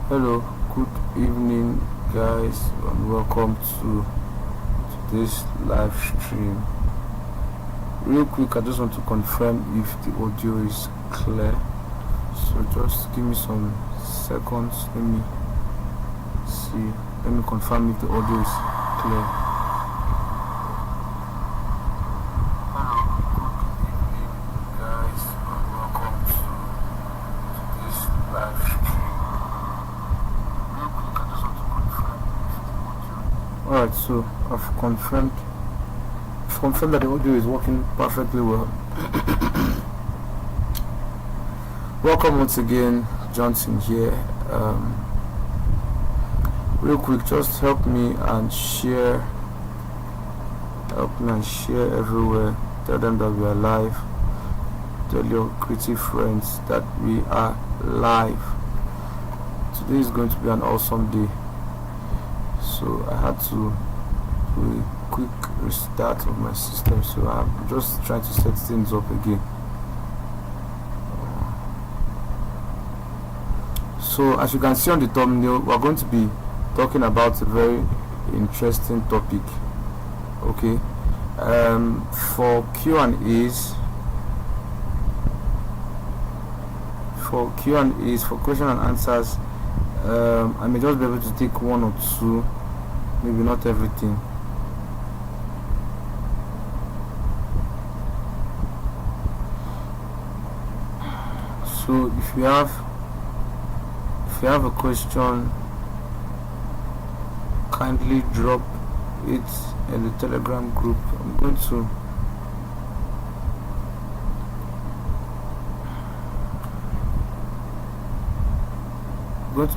Hello, good evening, guys, and welcome to this live stream. Real quick, I just want to confirm if the audio is clear. So just give me some seconds. Let me see. Let me confirm if the audio is clear. Alright, so I've confirmed that the audio is working perfectly well. Welcome once again, Johnson here. Real quick, just help me and share everywhere. Tell them that we are live. Tell your creative friends that we are live. Today is going to be an awesome day. So I had to do a quick restart of my system, so I'm just trying to set things up again. So as you can see on the thumbnail, we're going to be talking about a very interesting topic. Okay, for Q&As, for question and answers, I may just be able to take one or two, maybe not everything. So if you have a question, kindly drop it in the Telegram group. I'm going to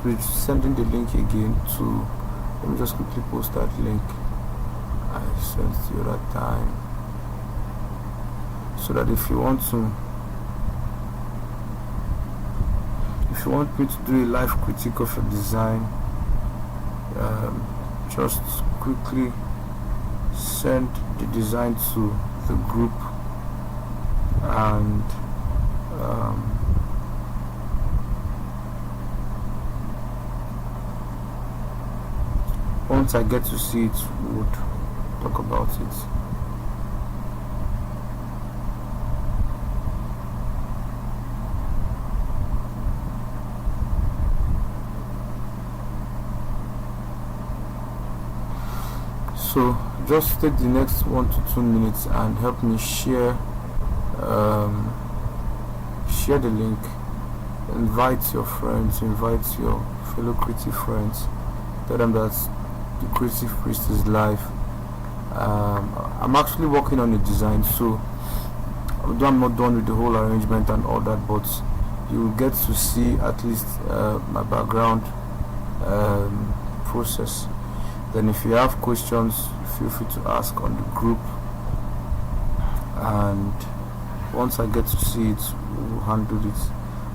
be sending the link again to, let me just quickly post that link I sent the other time, so that if you want me to do a live critique of a design, just quickly send the design to the group, and once I get to see it, we would talk about it. So just take the next 1 to 2 minutes and help me share the link. Invite your friends, invite your fellow creative friends. Tell them that the Creative Priest is live. I'm actually working on a design, so although I'm not done with the whole arrangement and all that, but you will get to see at least my background process. Then if you have questions, feel free to ask on the group, and once I get to see it, we'll handle it.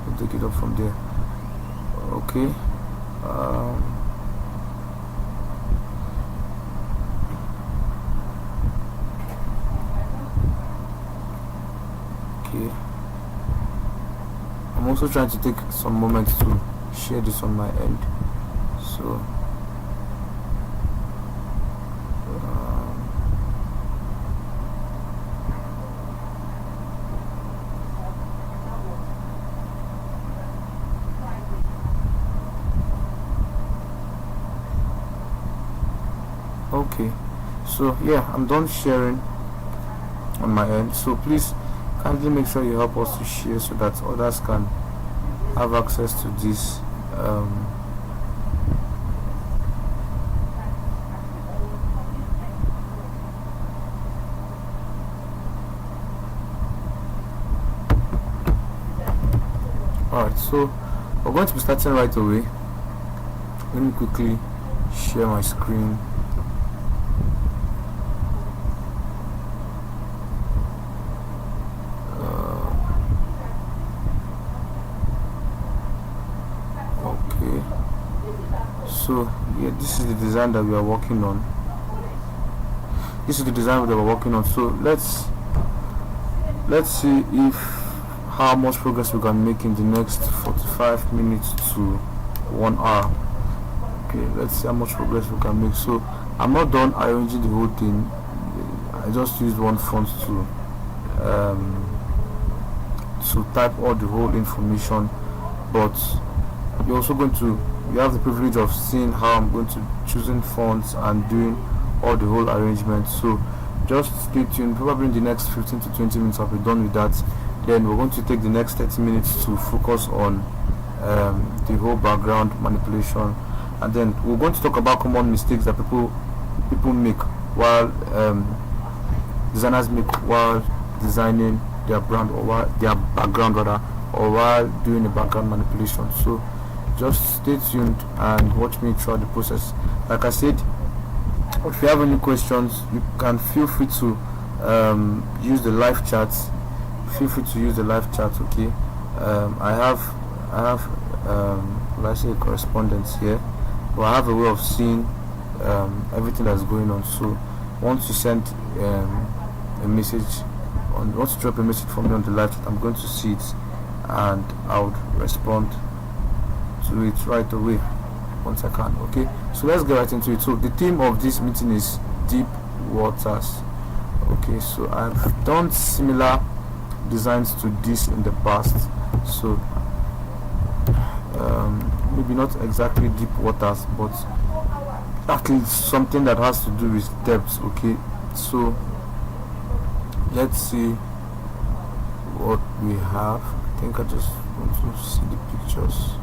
We'll take it up from there. Okay. Okay. I'm also trying to take some moments to share this on my end. So okay, so yeah, I'm done sharing on my end. So please kindly make sure you help us to share so that others can have access to this. Alright, so we're going to be starting right away. Let me quickly share my screen. Okay, so yeah, this is the design that we are working on. So let's see if how much progress we can make in the next 45 minutes to 1 hour. Okay, let's see how much progress we can make. So I'm not done arranging the whole thing. I just used one font to type all the whole information, but you're also going to, you have the privilege of seeing how I'm going to choosing fonts and doing all the whole arrangement. So just stay tuned. Probably in the next 15 to 20 minutes I'll be done with that. Then we're going to take the next 30 minutes to focus on the whole background manipulation, and then we're going to talk about common mistakes that people make while designers make while designing their brand, or while their background rather, or while doing a background manipulation. So just stay tuned and watch me throughout the process. Like I said, if you have any questions, you can feel free to use the live chat. Feel free to use the live chat. Okay, I have let's say correspondence here, but I have a way of seeing everything that's going on. So once you send a message, once you drop a message for me on the live chat, I'm going to see it and I would respond to it right away once I can. Okay, so let's get right into it. So the theme of this meeting is deep waters. Okay, so I've done similar designs to this in the past, so maybe not exactly deep waters, but at least something that has to do with depth. Okay, so let's see what we have. I think I just want to see the pictures.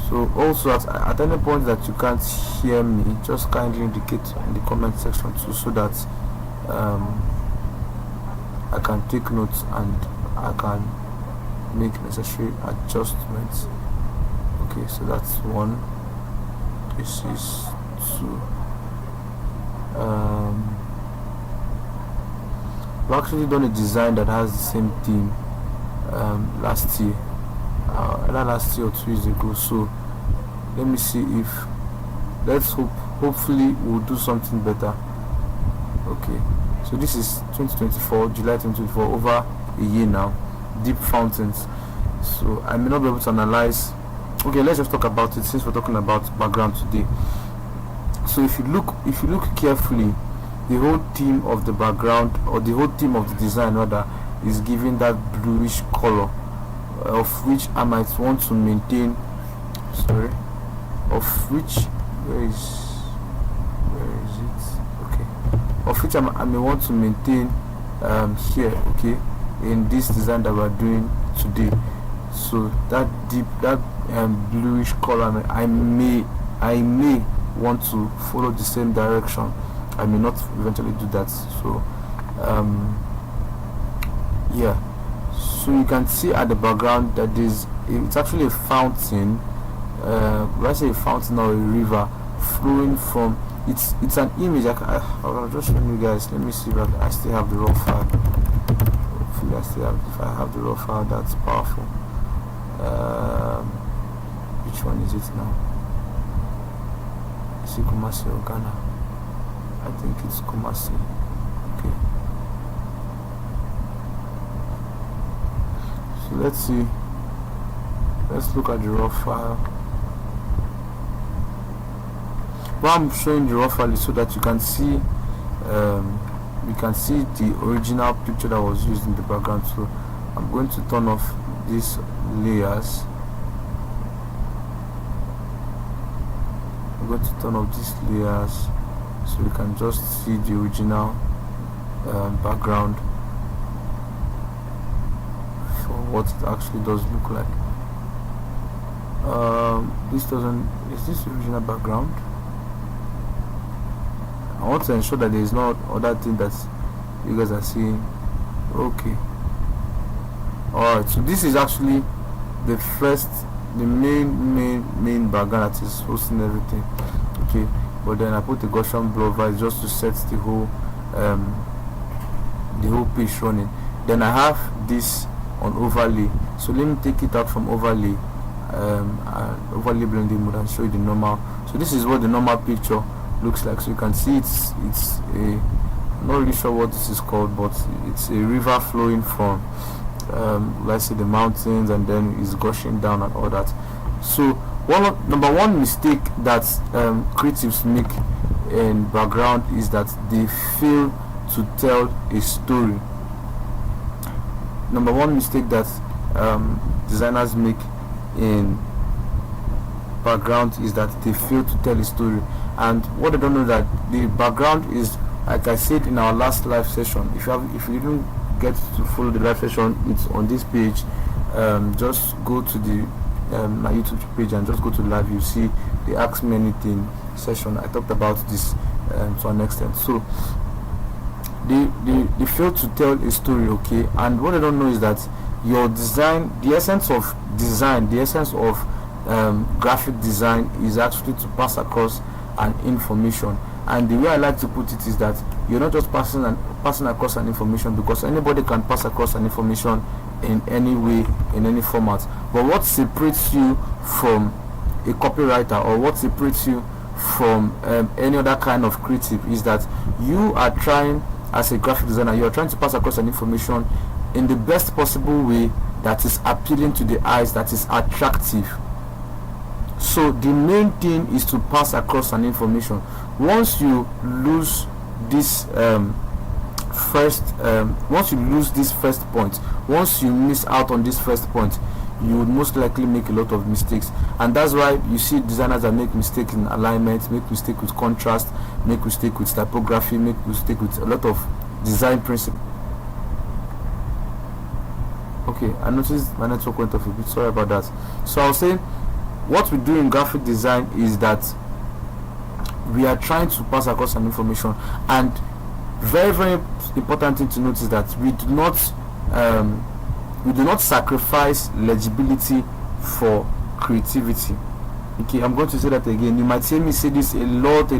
So also at any point that you can't hear me, just kindly indicate in the comment section too, so that I can take notes and I can make necessary adjustments. Okay, so that's one. This is two. I've actually done a design that has the same theme last year, either last year or 2 years ago. So let me see if, let's hopefully we'll do something better. Okay, so this is 2024, July 2024, over a year now. Deep fountains. So I may not be able to analyze. Okay, let's just talk about it since we're talking about background today. So if you look carefully, the whole theme of the background, or the whole theme of the design rather, is giving that bluish color, of which I might want to maintain. Sorry, of which where is it? Okay, of which I may want to maintain here. Okay, in this design that we're doing today. So that deep, that bluish color, I may want to follow the same direction. I may not eventually do that. So yeah, so you can see at the background that it's actually a fountain. When I say a fountain or a river flowing from, it's an image. I'll just show you guys. Let me see if I still have the raw file. Hopefully if I have the raw file, that's powerful. Which one is it now? Is it Kumasi or Ghana? I think it's Kumasi. Okay, so let's see, let's look at the raw file. Why I'm showing the raw file is so that you can see the original picture that was used in the background. So I'm going to turn off these layers. I'm going to turn off these layers so you can just see the original background for what it actually does look like. Is this the original background? I want to ensure that there is no other thing that you guys are seeing. Okay, alright, so this is actually the main background that is hosting everything. Okay, but then I put the Gaussian blur over just to set the whole page running. Then I have this on overlay, so let me take it out from overlay and overlay blending mode and show you the normal. So this is what the normal picture looks like. So you can see it's a, I'm not really sure what this is called, but it's a river flowing from let's say the mountains, and then it's gushing down and all that. So number one mistake that creatives make in background is that they fail to tell a story. Number one mistake that designers make in background is that they fail to tell a story. And what they don't know, that the background is, like I said in our last live session, if you didn't get to follow the live session, it's on this page. Just go to the my YouTube page and just go to live. You see the Ask Me Anything session. I talked about this to an extent. So they fail to tell a story, okay? And what I don't know is that your design, the essence of design, the essence of graphic design is actually to pass across an information. And the way I like to put it is that you're not just passing across an information, because anybody can pass across an information in any way, in any format. But what separates you from a copywriter, or what separates you from any other kind of creative, is that you are trying, as a graphic designer, you are trying to pass across an information in the best possible way that is appealing to the eyes, that is attractive. So the main thing is to pass across an information. Once you lose this once you lose this first point, once you miss out on this first point, you would most likely make a lot of mistakes. And that's why you see designers that make mistakes in alignment, make mistake with contrast, make mistake with typography, make mistake with a lot of design principles. Okay, I noticed my network went off a bit, sorry about that. So I'll say what we do in graphic design is that we are trying to pass across an information, and very, very important thing to note is that we do not sacrifice legibility for creativity. Okay, I'm going to say that again. You might hear me say this a lot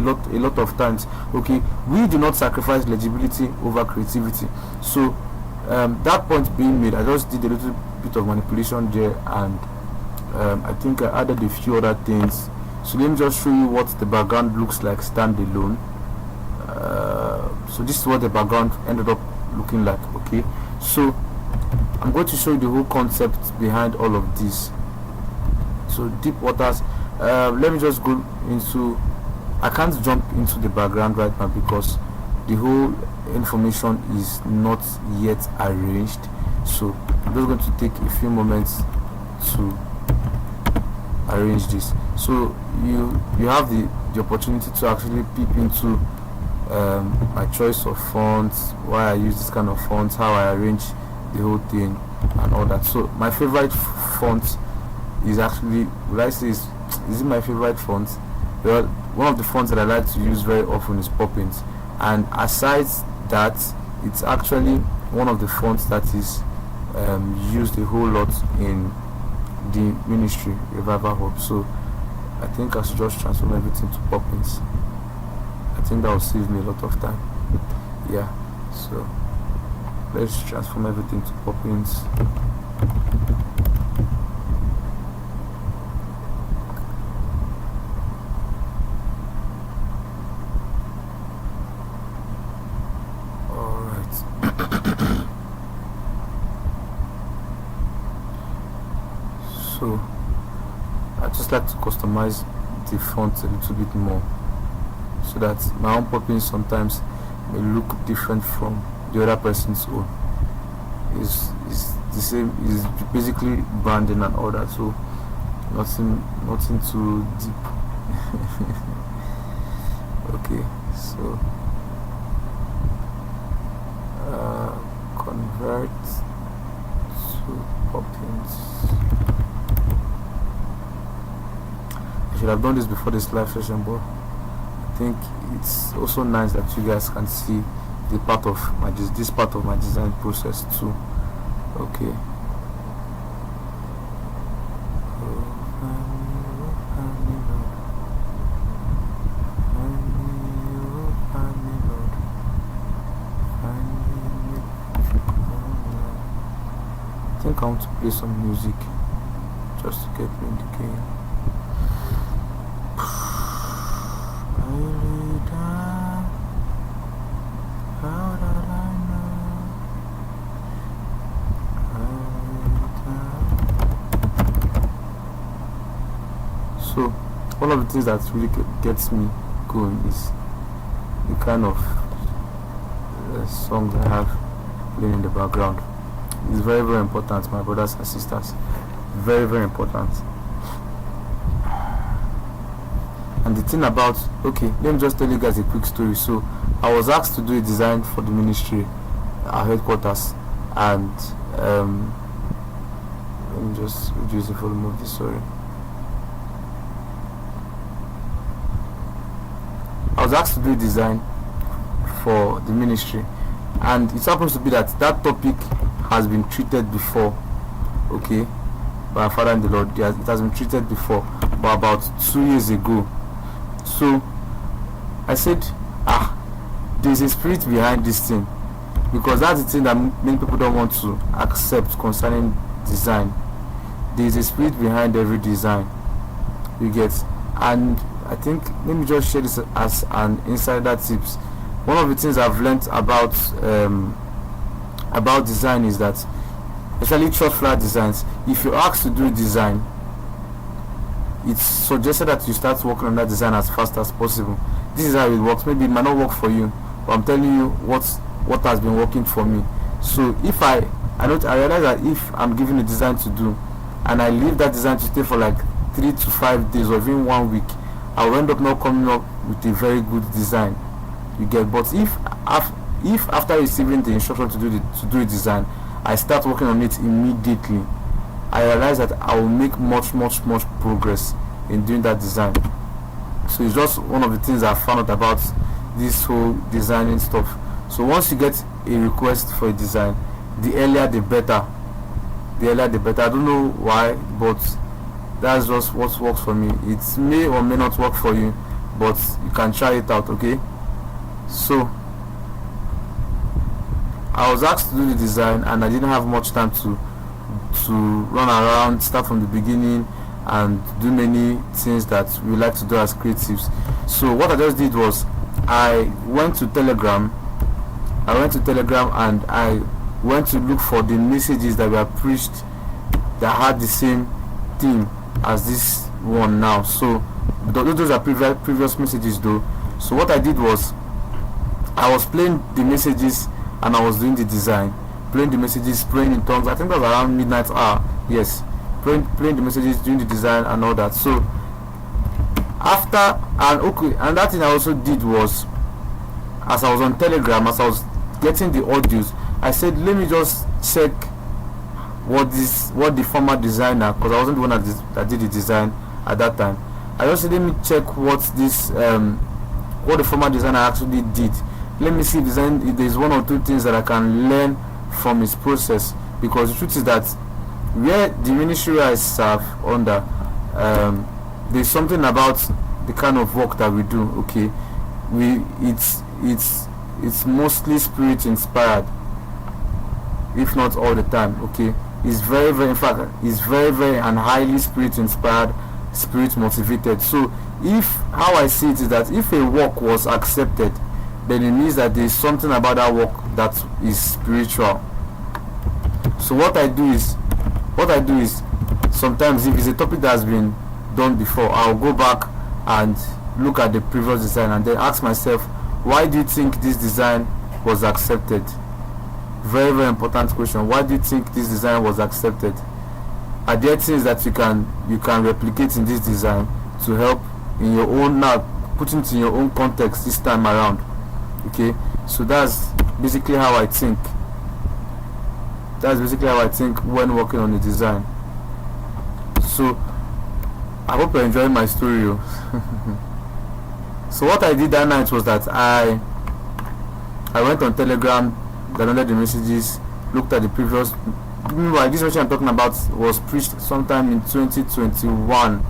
of times. Okay, we do not sacrifice legibility over creativity. So that point being made, I just did a little bit of manipulation there, and I think I added a few other things. So let me just show you what the background looks like standalone. So this is what the background ended up looking like. Okay, so I'm going to show you the whole concept behind all of this. So deep waters, let me just go into, I can't jump into the background right now because the whole information is not yet arranged. So I'm just going to take a few moments to arrange this. So you have the opportunity to actually peep into my choice of fonts, why I use this kind of fonts, how I arrange the whole thing and all that. So my favorite font is actually, would I say is it my favorite font? Well, one of the fonts that I like to use very often is Poppins, and aside that, it's actually one of the fonts that is used a whole lot in the ministry Revival Hub. So I think I should just transform everything to Poppins. I think that will save me a lot of time. Yeah, so let's transform everything to Poppins. So I just like to customize the font a little bit more, so that my own Poppins sometimes may look different from the other person's own. Is the same, is basically branding and all that, so nothing too deep. Okay, so convert to Poppins. I should have done this before this live session, but I think it's also nice that you guys can see the part of my this part of my design process too. Okay. I think I want to play some music just to get me in the game. How did I know? one of the things that really gets me going is the kind of songs I have playing in the background. It's very, very important, my brothers and sisters. Very, very important. And the thing about, okay, let me just tell you guys a quick story. So I was asked to do a design for the ministry, our headquarters, and let me just reduce the volume of this, sorry. I was asked to do a design for the ministry, and it happens to be that that topic has been treated before, okay, by our Father in the Lord. It has been treated before, but about 2 years ago. So I said, there's a spirit behind this thing, because that's the thing that many people don't want to accept concerning design. There's a spirit behind every design, you get. And I think, let me just share this as an insider tips. One of the things I've learned about design is that, especially church flyer designs, if you're asked to do a design, it's suggested that you start working on that design as fast as possible. This is how it works. Maybe it might not work for you, but I'm telling you what has been working for me. So if I realize that if I'm given a design to do and I leave that design to stay for like 3 to 5 days or even 1 week, I will end up not coming up with a very good design, you get. But if after receiving the instruction to do a design, I start working on it immediately, I realize that I will make much progress in doing that design. So it's just one of the things I found out about this whole designing stuff. So once you get a request for a design, the earlier the better. I don't know why, but that's just what works for me. It may or may not work for you, but you can try it out, okay? So I was asked to do the design, and I didn't have much time to run around, start from the beginning, and do many things that we like to do as creatives. So what I just did was I went to Telegram and I went to look for the messages that were preached that had the same theme as this one now. So those are previous messages though. So what I did was I was playing the messages and I was doing the design, playing the messages, praying in tongues. I think that was around midnight hour. Yes, playing the messages, doing the design and all that. So after, and that thing I also did was, as I was on Telegram, as I was getting the audios, I said, let me just check what the former designer, because I wasn't the one that did the design at that time. I just said, let me check what the former designer actually did. Let me see if there's one or two things that I can learn from his process, because the truth is that where the ministry I serve under, there's something about the kind of work that we do. Okay, it's mostly spirit inspired, if not all the time. Okay, it's very, in fact, it's very and highly spirit inspired, spirit motivated. So how I see it is that if a work was accepted, then it means that there is something about that work that is spiritual. So what I do is sometimes if it's a topic that has been done before, I'll go back and look at the previous design and then ask myself, why do you think this design was accepted? Very important question. Why do you think this design was accepted? Are there things that you can replicate in this design to help in your own, now put it in your own context this time around? Okay, so that's basically how I think. When working on the design. So I hope you're enjoying my story. So what I did that night was that I went on Telegram, downloaded the messages, looked at the previous. Remember, this message I'm talking about was preached sometime in 2021.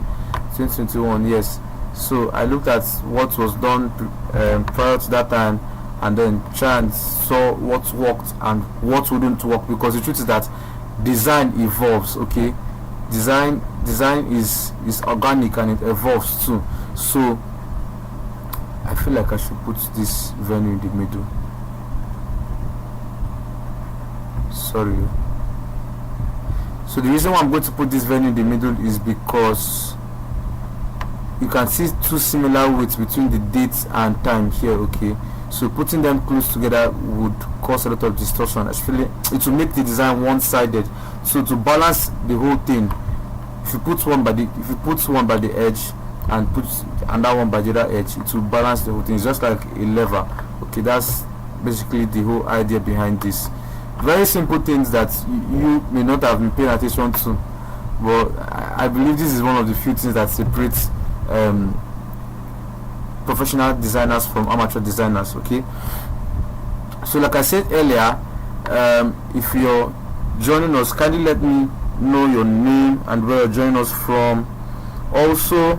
Yes. So I looked at what was done prior to that time, and then try and saw what worked and what wouldn't work, because the truth is that design evolves. Okay, design is organic and it evolves too. So I feel like I should put this venue in the middle. Sorry. So the reason why I'm going to put this venue in the middle is because you can see two similar weights between the dates and time here. Okay, so putting them close together would cause a lot of distortion. Actually, it will make the design one-sided. So to balance the whole thing, if you put one by the edge and put another one by the other edge, it will balance the whole thing. It's just like a lever. Okay, that's basically the whole idea behind this. Very simple things that you may not have been paying attention to, but I believe this is one of the few things that separates professional designers from amateur designers. Okay, so like I said earlier, if you're joining us, kindly let me know your name and where you're joining us from. Also,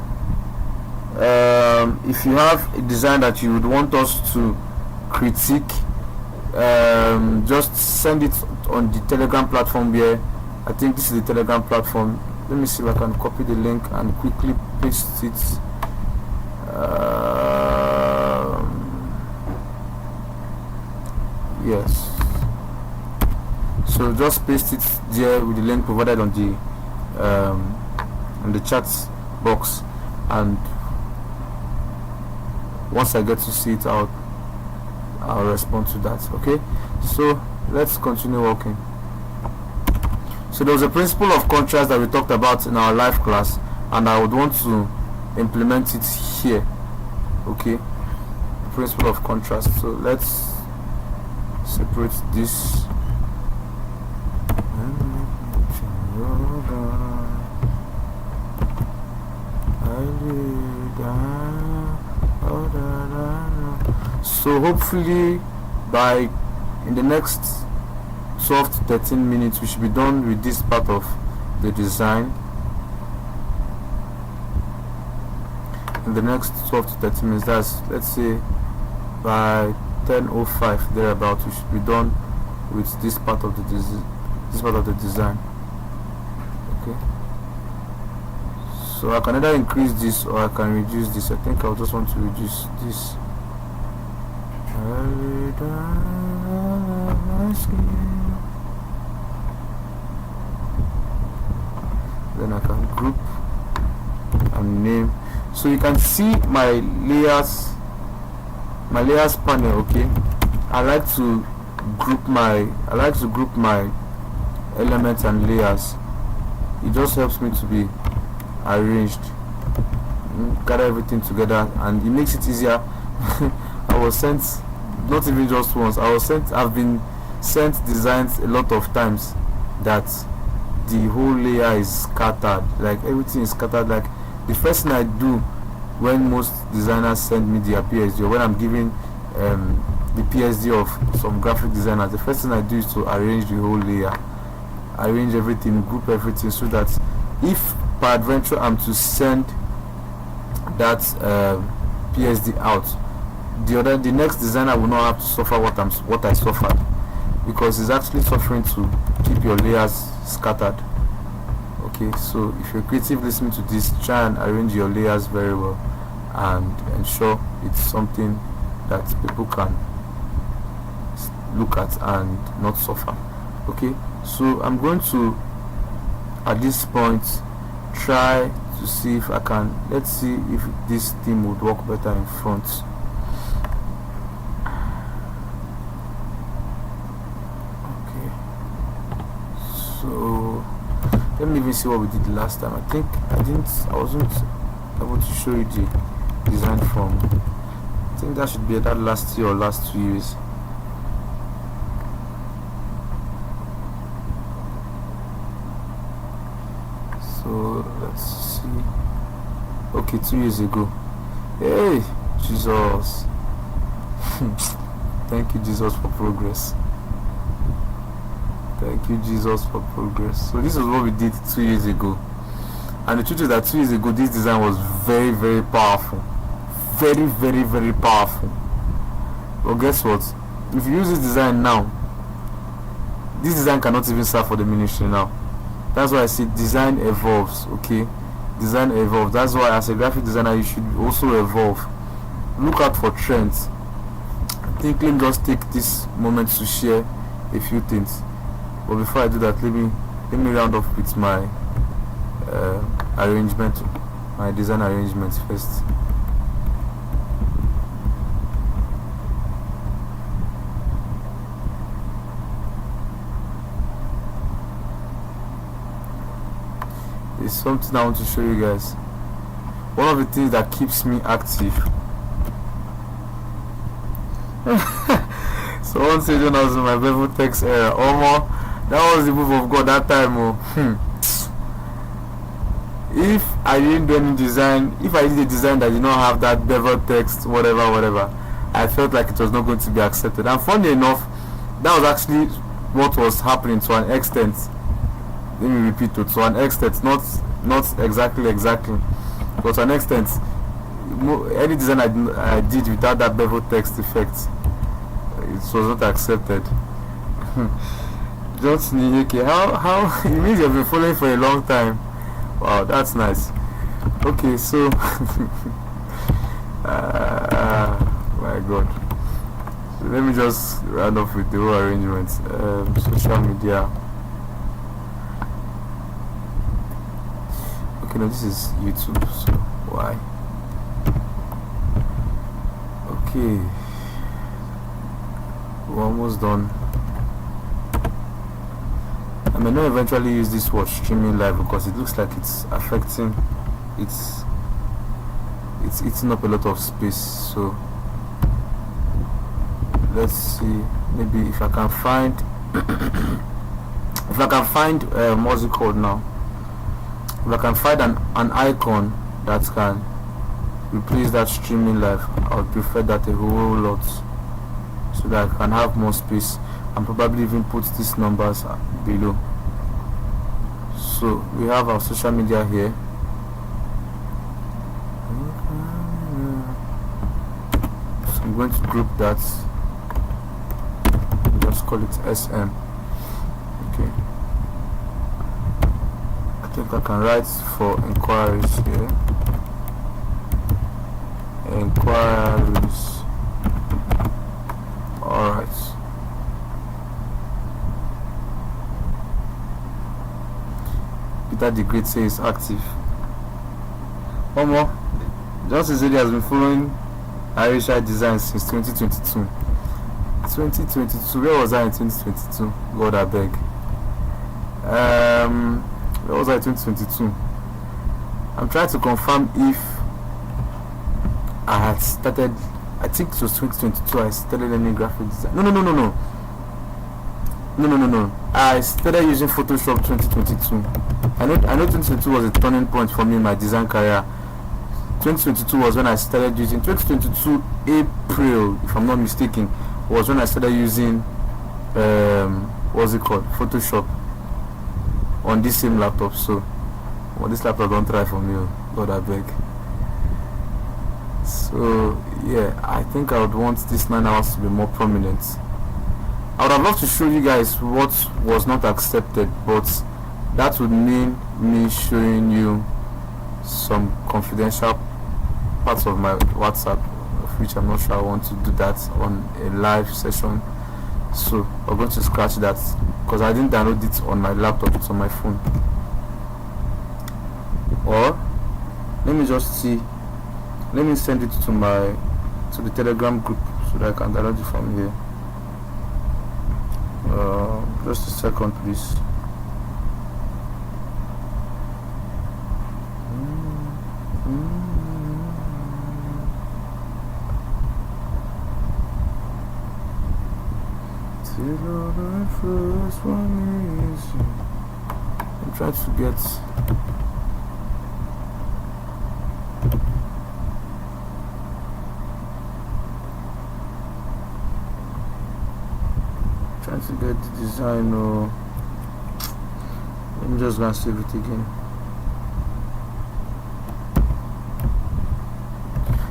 if you have a design that you would want us to critique, just send it on the Telegram platform here. I think this is the Telegram platform. Let me see if I can copy the link and quickly paste it. Yes, so just paste it there with the link provided on the chat box, and once I get to see it out, I'll respond to that. Okay, so let's continue working. So there was a principle of contrast that we talked about in our live class, and I would want to implement it here. Okay, principle of contrast. So let's separate this. So hopefully by in the next 12 to 13 minutes we should be done with this part of the design. In the next 12 to 13 minutes, that's, let's say by 10:05 thereabout, we should be done with this part of the design. Okay, so I can either increase this or I can reduce this. I think I'll just want to reduce this. Then I can group and name. So you can see my layers panel. Okay, I like to group my elements and layers. It just helps me to be arranged, gather everything together, and it makes it easier. I was sent, not even just once, I've been sent designs a lot of times that the whole layer is scattered, like everything is scattered. Like the first thing I do when most designers send me their PSD, or when I'm giving the PSD of some graphic designers, the first thing I do is to arrange the whole layer, arrange everything, group everything, so that if peradventure I'm to send that PSD out, the next designer will not have to suffer what I suffered, because it's actually suffering to keep your layers scattered. Okay, so if you're creative listening to this, try and arrange your layers very well and ensure it's something that people can look at and not suffer. Okay, so I'm going to at this point try to see if I can, let's see if this theme would work better in front. Okay, so let me even see what we did last time. I wasn't able to show you the design from, I think that should be that last year or last 2 years. So let's see. Okay, 2 years ago. Hey, Jesus. Thank you, Jesus, for progress. Thank you, Jesus, for progress. So this is what we did 2 years ago, and the truth is that 2 years ago this design was very, very powerful, very, very, very powerful. But guess what? If you use this design now, this design cannot even serve for the ministry now. That's why I say design evolves. Okay, design evolves. That's why as a graphic designer you should also evolve. Look out for trends. I think let me just take this moment to share a few things. But before I do that, let me round off with my arrangement my design arrangements first. There's something I want to show you guys. One of the things that keeps me active. So once again, I was in my bevel text era. That was the move of God that time. If I didn't do any design, if I did a design that did not have that bevel text, whatever, I felt like it was not going to be accepted. And funny enough, that was actually what was happening to an extent. Let me repeat it, to an extent, not exactly, but to an extent, any design I did without that bevel text effect, it was not accepted. Johnson-Awah, how it means you've been following for a long time. Wow, that's nice. Okay, so my God, so let me just round off with the whole arrangement. Social media. Okay, no, this is YouTube, so why? Okay, we're almost done. I may not eventually use this watch streaming live because it looks like it's affecting, it's eating up a lot of space. So let's see, maybe if I can find what's it called now, if I can find an icon that can replace that streaming live, I would prefer that a whole lot, so that I can have more space and probably even put these numbers below. So we have our social media here. So I'm going to group that, just call it SM. Okay, I think I can write for inquiries here. Inquiries. Alright. Peter the Great says active. One more. Johnson-Awah has been following Arisha design since 2022. 2022. Where was I in 2022? God, I beg. Where was I in 2022? I'm trying to confirm if I had started. I think it was 2022. I started learning graphic design. No. I started using Photoshop 2022. I know 2022 was a turning point for me in my design career. 2022 was when I started using, 2022 April, if I'm not mistaken, was when I started using what's it called, Photoshop on this same laptop. So this laptop don't try for me, God I beg. So yeah, I think I would want this 9 hours to be more prominent. I would have loved to show you guys what was not accepted, but that would mean me showing you some confidential parts of my WhatsApp, of which I'm not sure I want to do that on a live session. So we're going to scratch that because I didn't download it on my laptop, it's on my phone. Or let me just see, let me send it to the Telegram group so that I can download it from here. Just a second, please. I'm trying to get the design, or I'm just gonna save it again.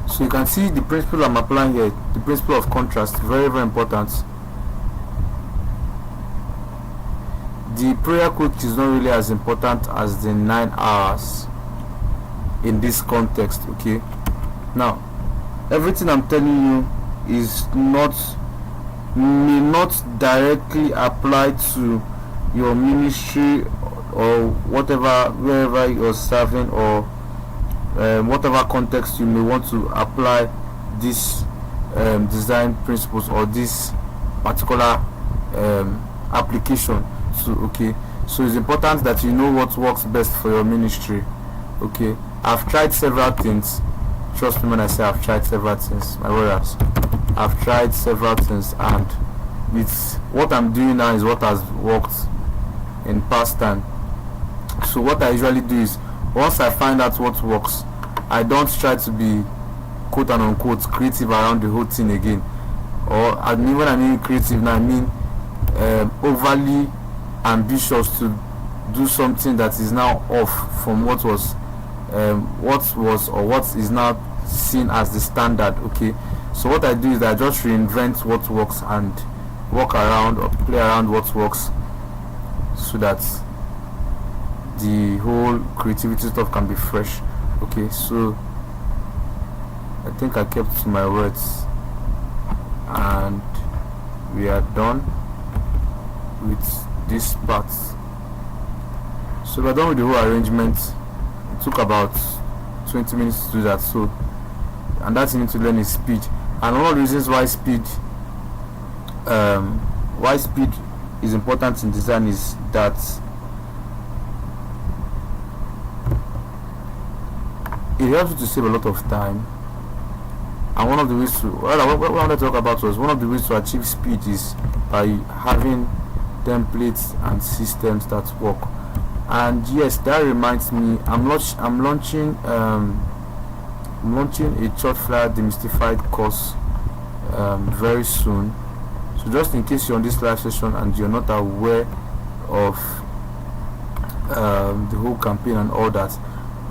So you can see the principle I'm applying here, the principle of contrast, very important. The prayer quote is not really as important as the 9 hours in this context. Okay, now everything I'm telling you is may not directly apply to your ministry or whatever, wherever you're serving, or whatever context you may want to apply this design principles or this particular application to. Okay, so it's important that you know what works best for your ministry. Okay, I've tried several things. Trust me when I say I've tried several things, my warriors. I've tried several things, and it's what I'm doing now is what has worked in past time. So what I usually do is, once I find out what works, I don't try to be quote and unquote creative around the whole thing again. Or I mean, when I mean creative now, I mean overly ambitious to do something that is now off from what was or what is now seen as the standard. Okay, so what I do is I just reinvent what works and work around or play around what works, so that the whole creativity stuff can be fresh. Okay, so I think I kept to my words, and we are done with this part. So we're done with the whole arrangement. It took about 20 minutes to do that. So, and that you need to learn is speed. And one of the reasons why speed is important in design is that it helps you to save a lot of time. And one of the ways to what I want to talk about was one of the ways to achieve speed is by having templates and systems that work. And yes, that reminds me, I'm launching a church flyer demystified course very soon. So just in case you're on this live session and you're not aware of the whole campaign and all that,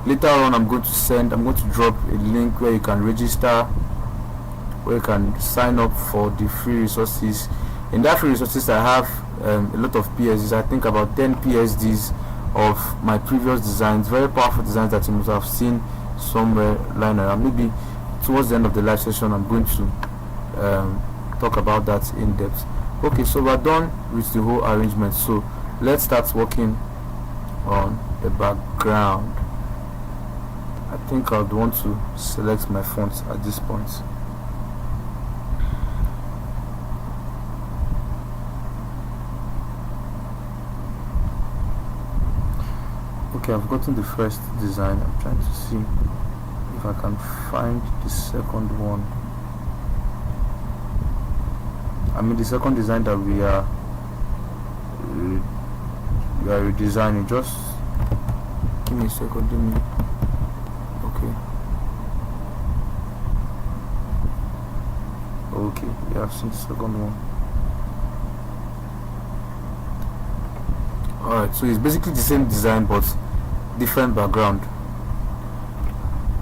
later on I'm going to drop a link where you can register, where you can sign up for the free resources. In that free resources I have a lot of PSDs. I think about 10 PSDs of my previous designs, very powerful designs that you must have seen somewhere lying around. Maybe towards the end of the live session I'm going to talk about that in depth. Okay, so we're done with the whole arrangement, so let's start working on the background. I think I would want to select my fonts at this point. Okay, I've gotten the first design. I'm trying to see if I can find the second one. I mean the second design that we are redesigning. Just give me a second. Okay, yeah, I've seen the second one. Alright, so it's basically the same design but different background.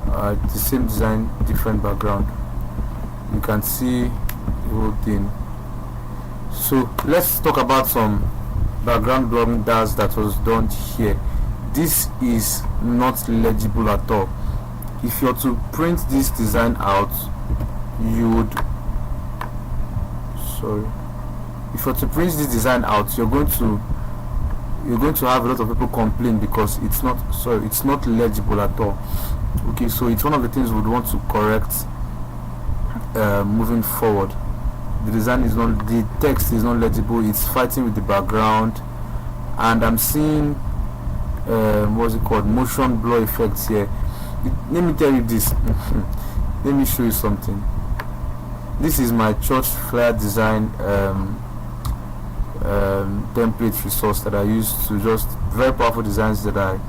The same design, different background. You can see the whole thing. So let's talk about some background blunders that was done here. This is not legible at all. If you're to print this design out, you would if you're to print this design out, you're going to have a lot of people complain because it's not legible at all. Okay, so it's one of the things we'd want to correct moving forward. The text is not legible, it's fighting with the background, and I'm seeing what's it called, motion blur effects here. Let me tell you this. Let me show you something. This is my church flyer design template resource that I use to just very powerful designs that I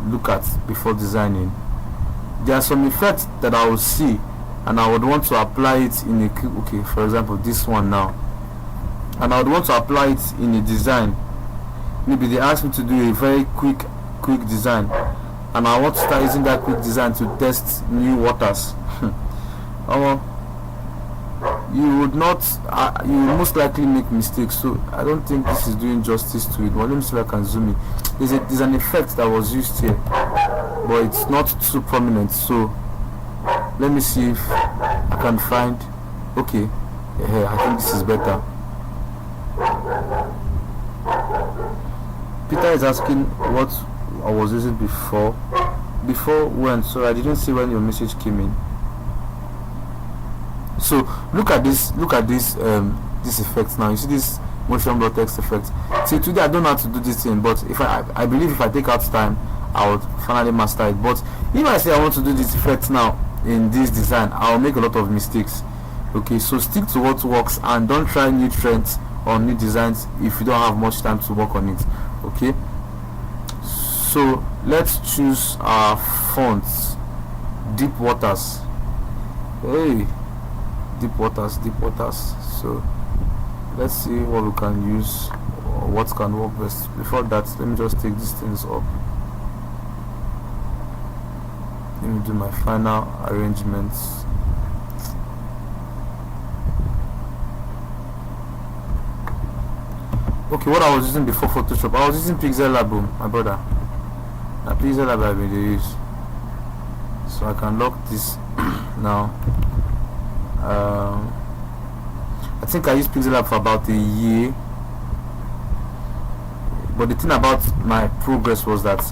look at before designing. There are some effects that I will see and I would want to apply it in a for example this one now, and I would want to apply it in a design. Maybe they ask me to do a very quick design and I want to start using that quick design to test new waters. You would most likely make mistakes, so I don't think this is doing justice to it. But let me see if I can zoom in. There's an effect that was used here, but it's not too prominent, so let me see if I can find. Okay, I think this is better. Peter is asking what I was using before. before when, so I didn't see when your message came in. So look at this this effect now. You see this motion blur text effect. See, today I don't know how to do this thing, but if I believe if I take out time, I would finally master it. But if I say I want to do this effect now in this design, I'll make a lot of mistakes. Okay, so stick to what works and don't try new trends or new designs if you don't have much time to work on it. Okay, so let's choose our fonts. Deep waters. Hey, deep waters. So let's see what we can use or what can work best. Before that, let me just take these things up. Let me do my final arrangements. Okay, what I was using before Photoshop, I was using Pixel Lab, my brother. Now Pixel Lab I've been use, so I can lock this now. I think I used Pixel Lab for about a year, but the thing about my progress was that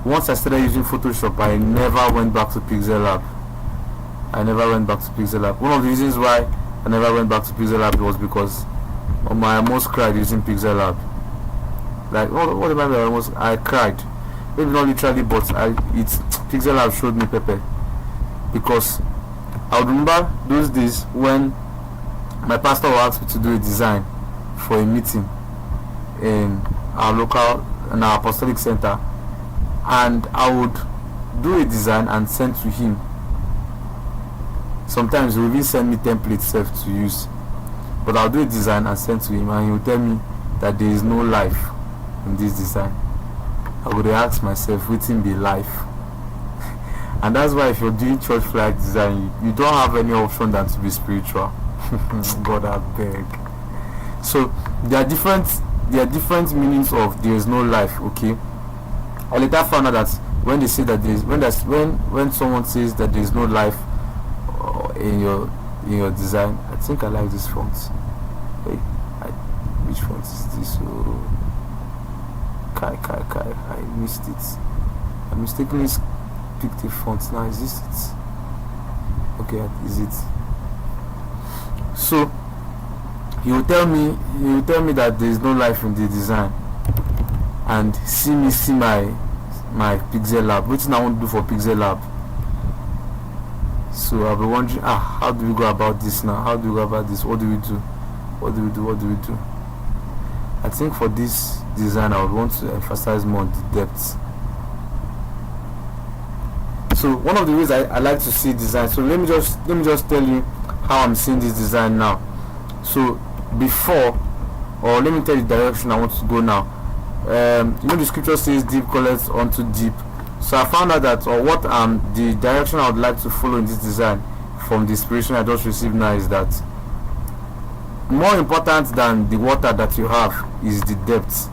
once I started using Photoshop, I never went back to Pixel Lab. One of the reasons why I never went back to Pixel Lab was because I almost cried using Pixel Lab. Like, what about I cried? Maybe not literally, but Pixel Lab showed me Pepe, because I would remember those days when my pastor would ask me to do a design for a meeting in our apostolic center, and I would do a design and send to him. Sometimes he would even send me templates to use, but I'll do a design and send to him, and he will tell me that there is no life in this design. I would ask myself, waiting be life? And that's why if you're doing church flag design, you don't have any option than to be spiritual. God, I beg. So there are different meanings of there is no life. Okay, I later found out that when they say that when someone says that there is no life in your design, I think I like this font. Wait, which font is this? I missed it. I mistakenly picked a font. Now is this it? Okay, is it? So he will tell me that there is no life in the design, and see my Pixel Lab, which I want to do for Pixel Lab. So I'll be wondering, how do we go about this now? How do we go about this? What do we do? I think for this design I would want to emphasize more on the depth. So one of the ways I like to see design, so let me just tell you how I'm seeing this design now. So before, or let me tell you the direction I want to go now. The scripture says deep calleth unto deep. So I found out that, or what the direction I would like to follow in this design from the inspiration I just received now is that more important than the water that you have is the depth.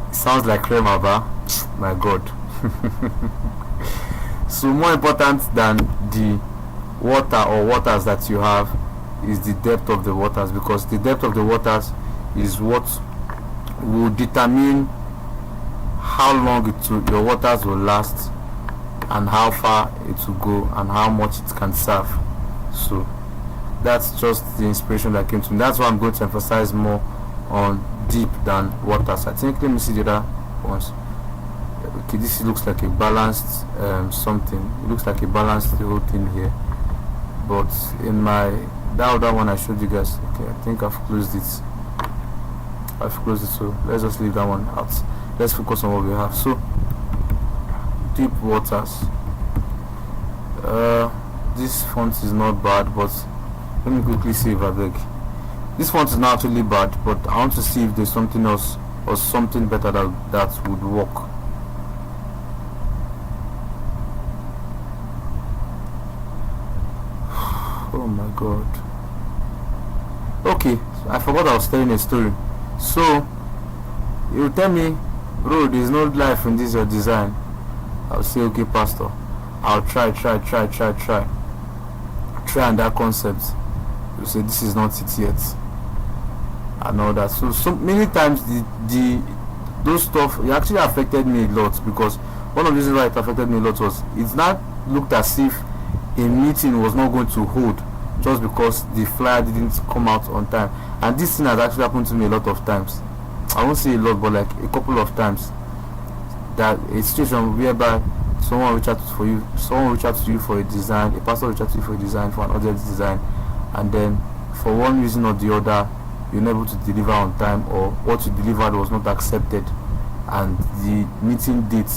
It sounds like Kremaba, my God. So more important than the water or waters that you have is the depth of the waters, because the depth of the waters is what will determine how long your waters will last, and how far it will go, and how much it can serve. So that's just the inspiration that came to me. That's why I'm going to emphasize more on deep than waters. I think, let me see the other ones. Okay, this looks like a balanced something. It looks like a balanced the whole thing here, but in that other one I showed you guys, okay, I think I've closed it. So let's just leave that one out. Let's focus on what we have. So deep waters. This font is not bad, but let me quickly see if I beg. This font is not actually bad, but I want to see if there's something else or something better that would work. Oh my God. Okay, I forgot I was telling a story. So you tell me, bro, there's no life in this your design. I'll say, okay, pastor, I'll try and that concept. You say this is not it yet, and all that. So many times the those stuff, it actually affected me a lot, because one of the reasons why it affected me a lot was it's not looked as if a meeting was not going to hold just because the flyer didn't come out on time. And this thing has actually happened to me a lot of times. I won't say a lot, but like a couple of times, that a situation whereby someone reach out for you, someone reach out to you for a design, a pastor reach out to you for a design, for an audience design, and then for one reason or the other you're not able to deliver on time, or what you delivered was not accepted, and the meeting date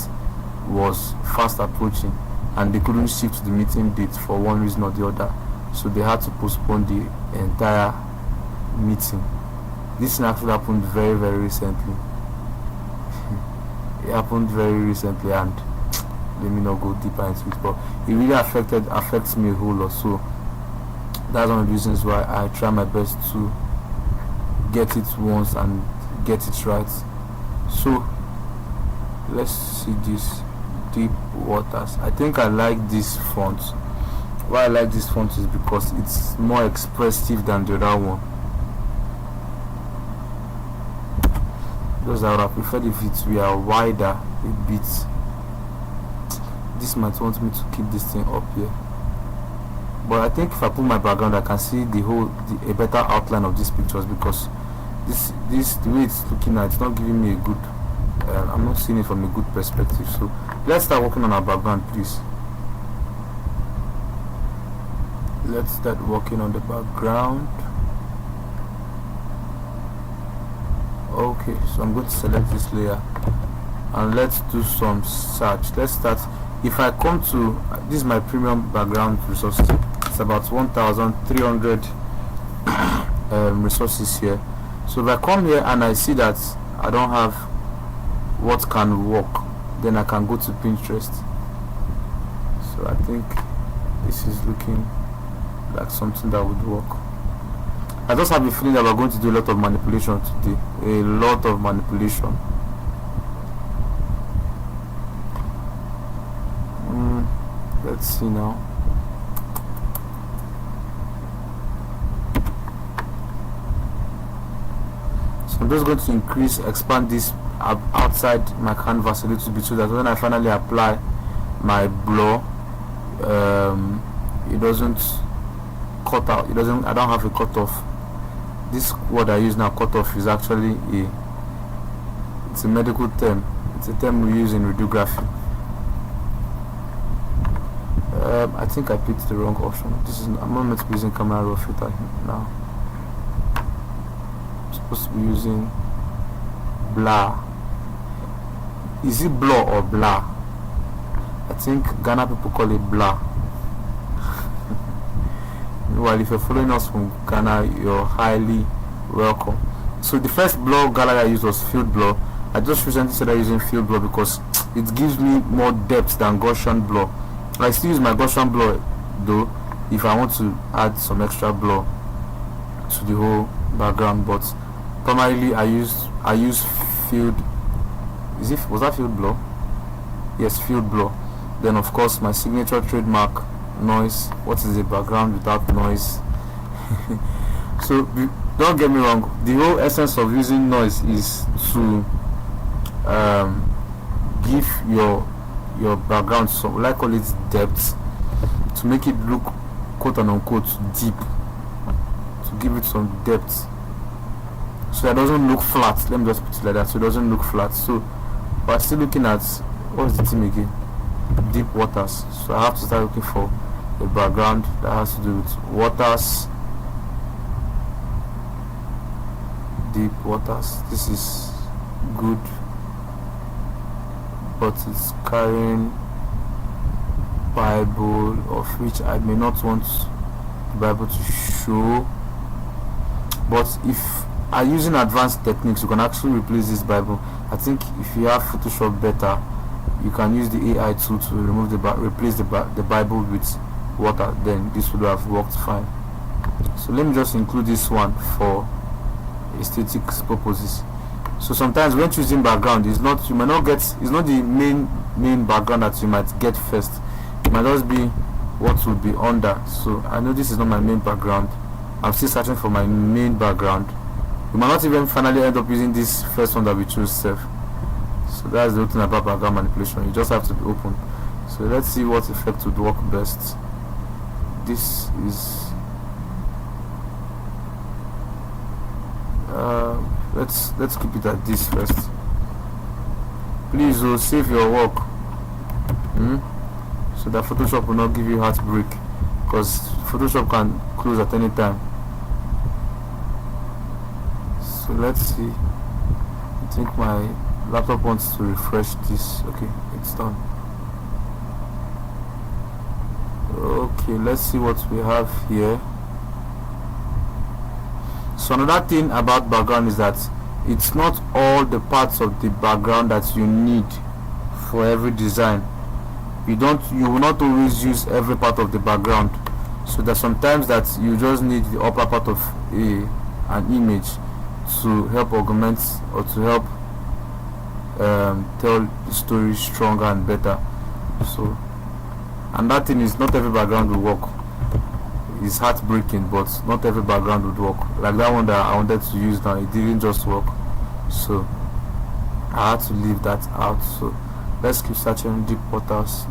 was fast approaching, and they couldn't shift the meeting date for one reason or the other, so they had to postpone the entire meeting. This thing actually happened very, very recently. It happened very recently, and let me not go deeper into it, but it really affects me a whole lot. So that's one of the reasons why I try my best to get it once and get it right. So let's see this deep waters. I think I like this font. Why I like this font is because it's more expressive than the other one. Because I would have preferred if it were wider a bit. This might want me to keep this thing up here, but I think if I put my background I can see a better outline of these pictures, because this the way it's looking at, it's not giving me a good I'm not seeing it from a good perspective. So let's start working on our background, please. Let's start working on the background. Okay, so I'm going to select this layer and let's do some search. Let's start. If I come to this is my premium background resources, it's about 1,300 resources here. So if I come here and I see that I don't have what can work, then I can go to Pinterest. So I think this is looking like something that would work. I just have a feeling that we're going to do a lot of manipulation today. A lot of manipulation. Let's see now. So I'm just going to expand this outside my canvas a little bit, so that when I finally apply my blur, it doesn't cut out. I don't have a cutoff. This word I use now, cutoff, is actually it's a medical term. It's a term we use in radiography. I think I picked the wrong option. I'm not meant to be using camera raw filter now. I'm supposed to be using blur. Is it blur or blur? I think Ghana people call it blur. Well, if you're following us from Ghana, you're highly welcome. So the first blur gallery I used was field blur. I just recently started using field blur because it gives me more depth than Gaussian blur. I still use my Gaussian blur though if I want to add some extra blur to the whole background, but primarily I use field. Was that field blur? Yes, field blur. Then of course my signature trademark, noise. What is a background without noise? So don't get me wrong, the whole essence of using noise is to give your background some, like, call it depth, to make it look quote and unquote deep, to give it some depth, so it doesn't look flat. Let me just put it like that, so it doesn't look flat. So we're still looking at, what is the theme again? Deep waters. So I have to start looking for a background that has to do with waters. Deep waters. This is good, but it's carrying Bible, of which I may not want the Bible to show. But if I'm using advanced techniques, you can actually replace this Bible. I think if you have Photoshop better, you can use the AI tool to remove replace the Bible with water. Then this would have worked fine. So let me just include this one for aesthetics purposes. So sometimes when choosing background, it's not the main background that you might get first. It might just be what will be under. So I know this is not my main background. I'm still searching for my main background. We might not even finally end up using this first one that we chose self. So that's the thing about background manipulation. You just have to be open. So let's see what effect would work best. This is let's keep it at this first. Please save your work, so that Photoshop will not give you heartbreak, because Photoshop can close at any time. So let's see. I think my laptop wants to refresh this. Okay, it's done. Okay, let's see what we have here. So another thing about background is that it's not all the parts of the background that you need for every design. You will not always use every part of the background. So there's sometimes that you just need the upper part of an image to help augment or to help tell the story stronger and better. So, and that thing is, not every background will work. It's heartbreaking, but not every background would work. Like that one that I wanted to use now, it didn't just work, so I had to leave that out. So let's keep searching deep waters.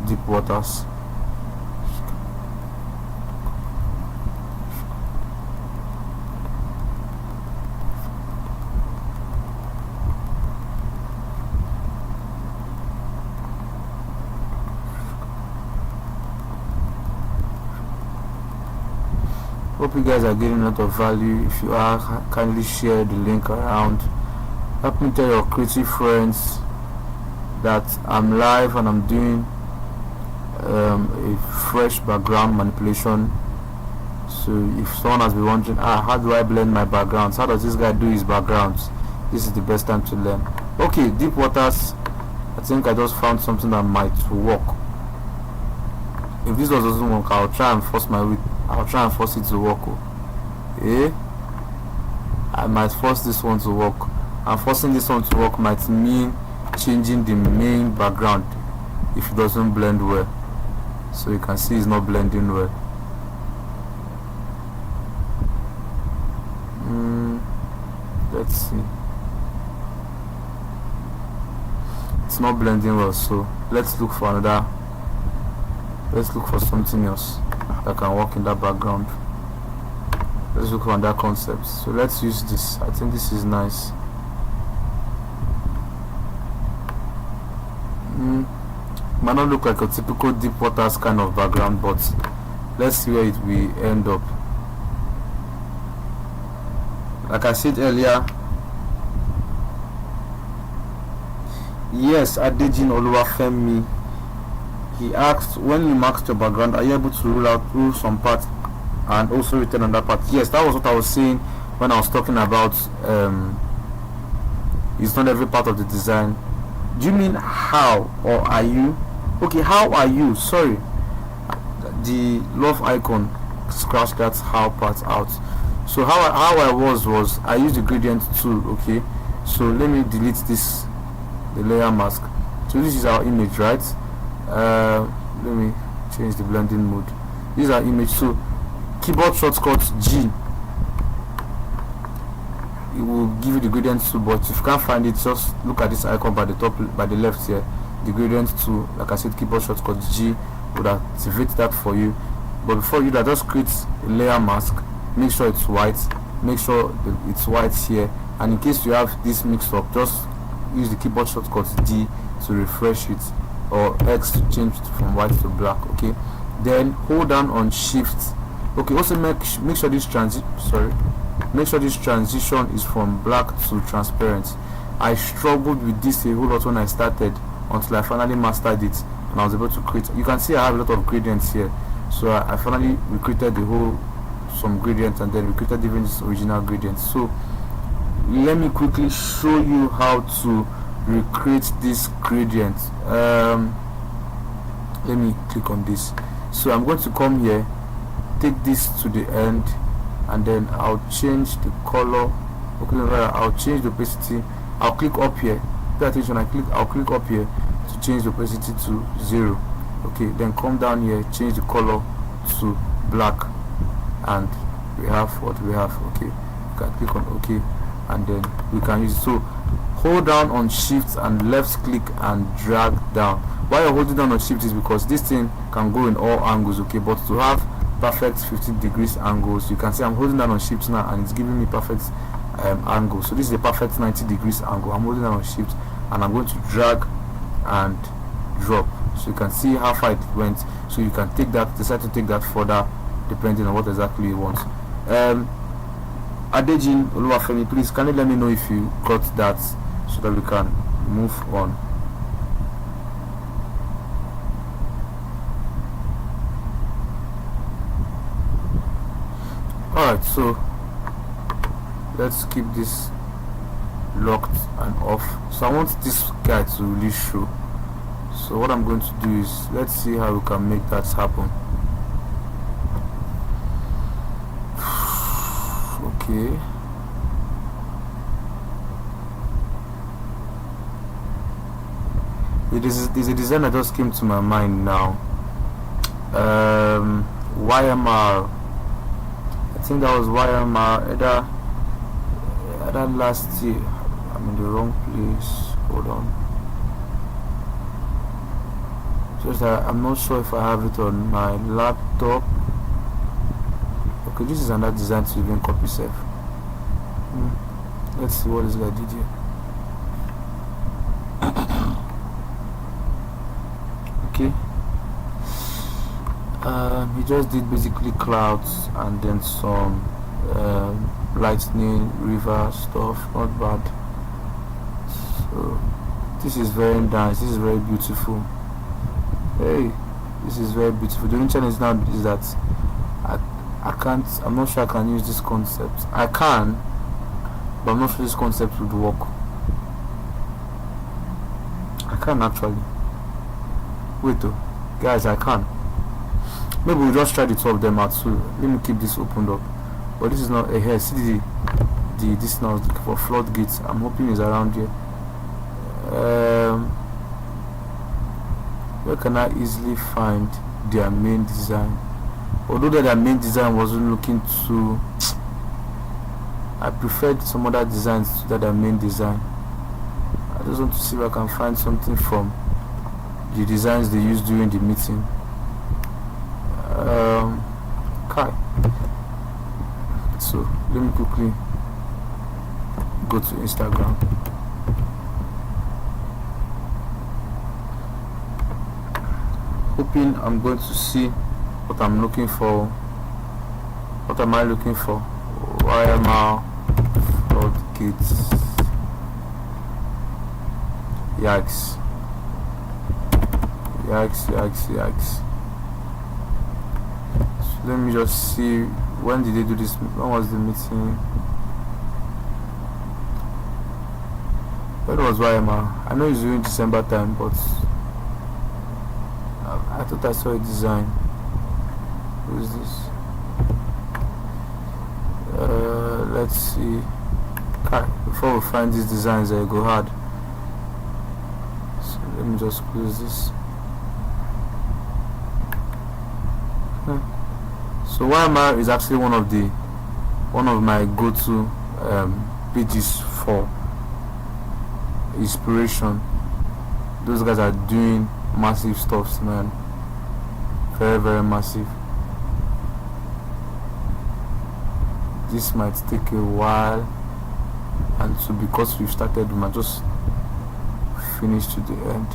Hope you guys are getting a lot of value. If you are, kindly share the link around. Help me tell your creative friends that I'm live and I'm doing a fresh background manipulation. So if someone has been wondering, how do I blend my backgrounds, how does this guy do his backgrounds, this is the best time to learn. Okay, deep waters. I think I just found something that might work. If this doesn't work, I'll try and force it to work. I might force this one to work, and forcing this one to work might mean changing the main background if it doesn't blend well. So you can see it's not blending well. Let's see, it's not blending well, so let's look for something else that can work in that background. Let's look for that concept. So let's use this. I think this is nice. Might not look like a typical deep waters kind of background, but let's see where it will end up. Like I said earlier, yes, Adejin Oluwafemi, he asked, when you marked your background, are you able to rule some parts and also return on that part? Yes, that was what I was saying when I was talking about it's not every part of the design. Do you mean how, or are you? Okay, how are you? Sorry, the love icon, scratch that how part out. So how I was I used the gradient tool. Okay, so let me delete this, the layer mask. So this is our image, right? Let me change the blending mode. This is our image. So keyboard shortcut G, it will give you the gradient tool, but if you can't find it, just look at this icon by the top, by the left here, the gradient tool. Like I said, keyboard shortcut G would activate that for you. But before you do that, just create a layer mask, make sure it's white, make sure it's white here, and in case you have this mixed up, just use the keyboard shortcut D to refresh it, or X to change it from white to black. Okay, then hold down on shift. Okay, also make sure this transition is from black to transparent. I struggled with this a whole lot when I started, until I finally mastered it and I was able to create. You can see I have a lot of gradients here, so I finally recreated some gradients, and then recreated even this original gradient. So let me quickly show you how to recreate this gradient. Let me click on this. So I'm going to come here, take this to the end, and then I'll change the color. Okay, I'll change the opacity. I'll click up here. Pay attention. I'll click up here to change the opacity to 0. Okay, then come down here, change the color to black, and we have what we have. Okay, you can click on OK, and then we can use it. So hold down on shift and left click and drag down. Why you're holding down on shift is because this thing can go in all angles, okay, but to have perfect 15 degrees angles, you can see I'm holding down on shift now and it's giving me perfect angle. So this is a perfect 90 degrees angle. I'm holding down on shift and I'm going to drag and drop, so you can see how far it went. So you can decide to take that further depending on what exactly you want. Adejin Oluwafemi, please can you let me know if you got that so that we can move on. Alright, so let's keep this locked and off. So I want this guy to really show. So what I'm going to do is, let's see how we can make that happen. Okay. There's a design that just came to my mind now. YMR. I think that was YMR either last year. I'm in the wrong place. Hold on. Just I'm not sure if I have it on my laptop. Okay, this is another design to even copy self. Let's see what this guy did here. Okay. He just did basically clouds and then some lightning, river stuff. Not bad. So this is very nice. This is very beautiful. Hey, this is very beautiful. The only challenge now is that I'm not sure I can use this concept. I can, but I'm not sure this concept would work. I can actually. Wait though, guys, I can. Maybe we'll just try the two of them out. So let me keep this opened up. But this is not a hair. See this now for floodgates. I'm hoping it's around here. Where can I easily find their main design? Although their main design wasn't looking too, I preferred some other designs to their main design. I just want to see if I can find something from the designs they used during the meeting. Okay. So let me quickly go to Instagram. Hoping I'm going to see what I'm looking for. What am I looking for? YMR floodgates. Yikes. Yikes. So let me just see, when did they do this? When was the meeting? When was YMR? I know it's during December time, but I thought I saw a design. Who is this? Let's see. Okay, before we find these designs, I go hard. So let me just close this. So YMR is actually one of my go-to pages for inspiration. Those guys are doing massive stuff, man. Very, very massive. This might take a while, and so because we've started, we might just finish to the end.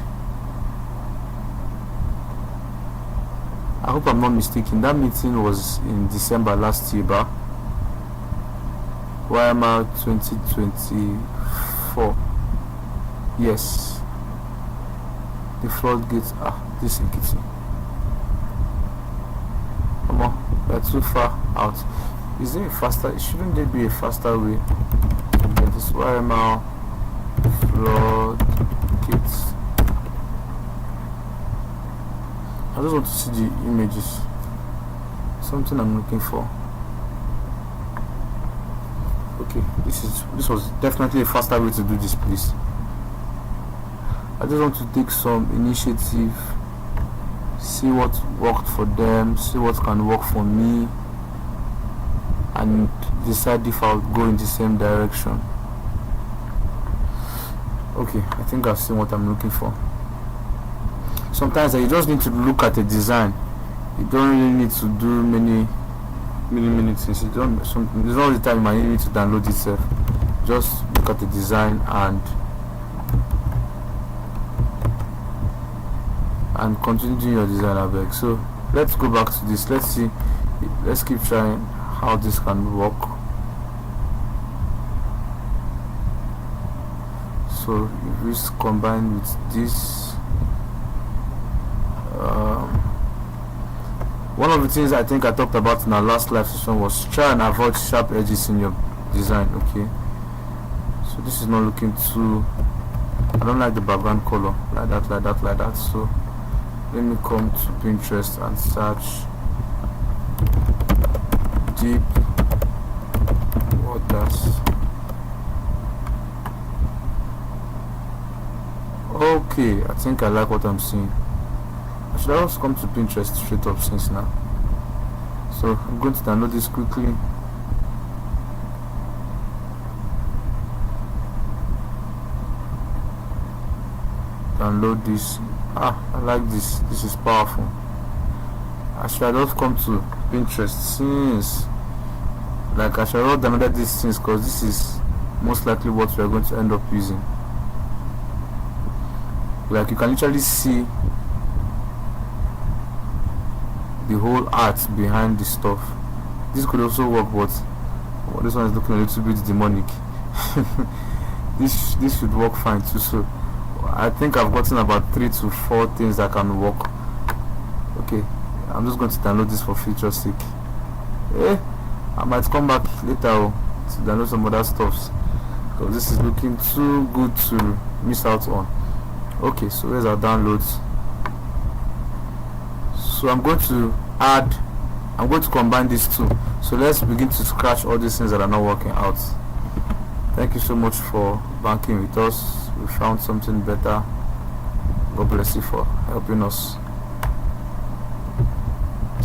I hope I'm not mistaken. That meeting was in December last year, but YMR 2024. Yes. The floodgates are this kitty. Come on, we're too far out. Is there a faster? Shouldn't there be a faster way to get this YMR floodgates? I just want to see the images. Something I'm looking for. Okay, this was definitely a faster way to do this, please. I just want to take some initiative, see what worked for them, see what can work for me, and decide if I'll go in the same direction. Okay, I think I've seen what I'm looking for. Sometimes you just need to look at a design. You don't really need to do many things. There's not all the time you might need to download itself. Just look at the design and continue doing your design, I beg. So let's go back to this. Let's see. Let's keep trying how this can work. So if we combine with this, one of the things I think I talked about in our last live session was try and avoid sharp edges in your design. Okay, so this is not looking too, I don't like the background color like that. So let me come to Pinterest and search deep waters. Okay, I think I like what I'm seeing. I should also come to Pinterest straight up since now. So I'm going to download this quickly. Download this. I like this. This is powerful. I should have come to Pinterest since, like, I should have downloaded these things because this is most likely what we are going to end up using. Like, you can literally see the whole art behind the stuff. This could also work, but this one is looking a little bit demonic. This should work fine too. So I think I've gotten about 3 to 4 things that can work. Okay, I'm just going to download this for future's sake. I might come back later to download some other stuffs because this is looking too good to miss out on. Okay, so here's our downloads. So I'm going to combine these two. So let's begin to scratch all these things that are not working out. Thank you so much for banking with us. We found something better. God bless you for helping us.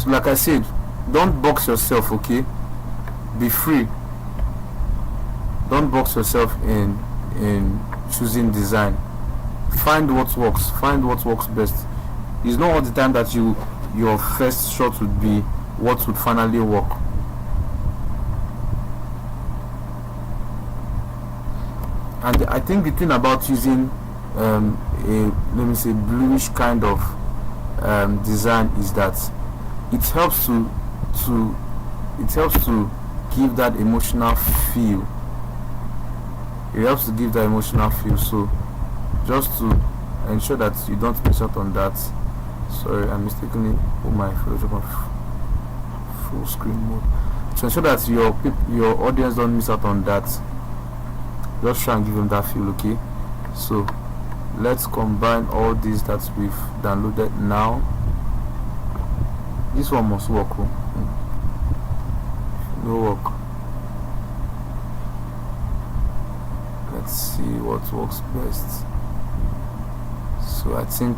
So like I said, don't box yourself, okay? Be free. Don't box yourself in choosing design. Find what works. Find what works best. It's not all the time that your first shot would be what would finally work. And I think the thing about using a, let me say, bluish kind of design is that it helps to give that emotional feel. It helps to give that emotional feel. So just to ensure that you don't miss out on that. Sorry, I mistakenly put my Photoshop on full screen mode. To ensure that your audience don't miss out on that, just try and give them that feel, okay? So let's combine all these that we've downloaded now. This one must work. No work. Let's see what works best. So I think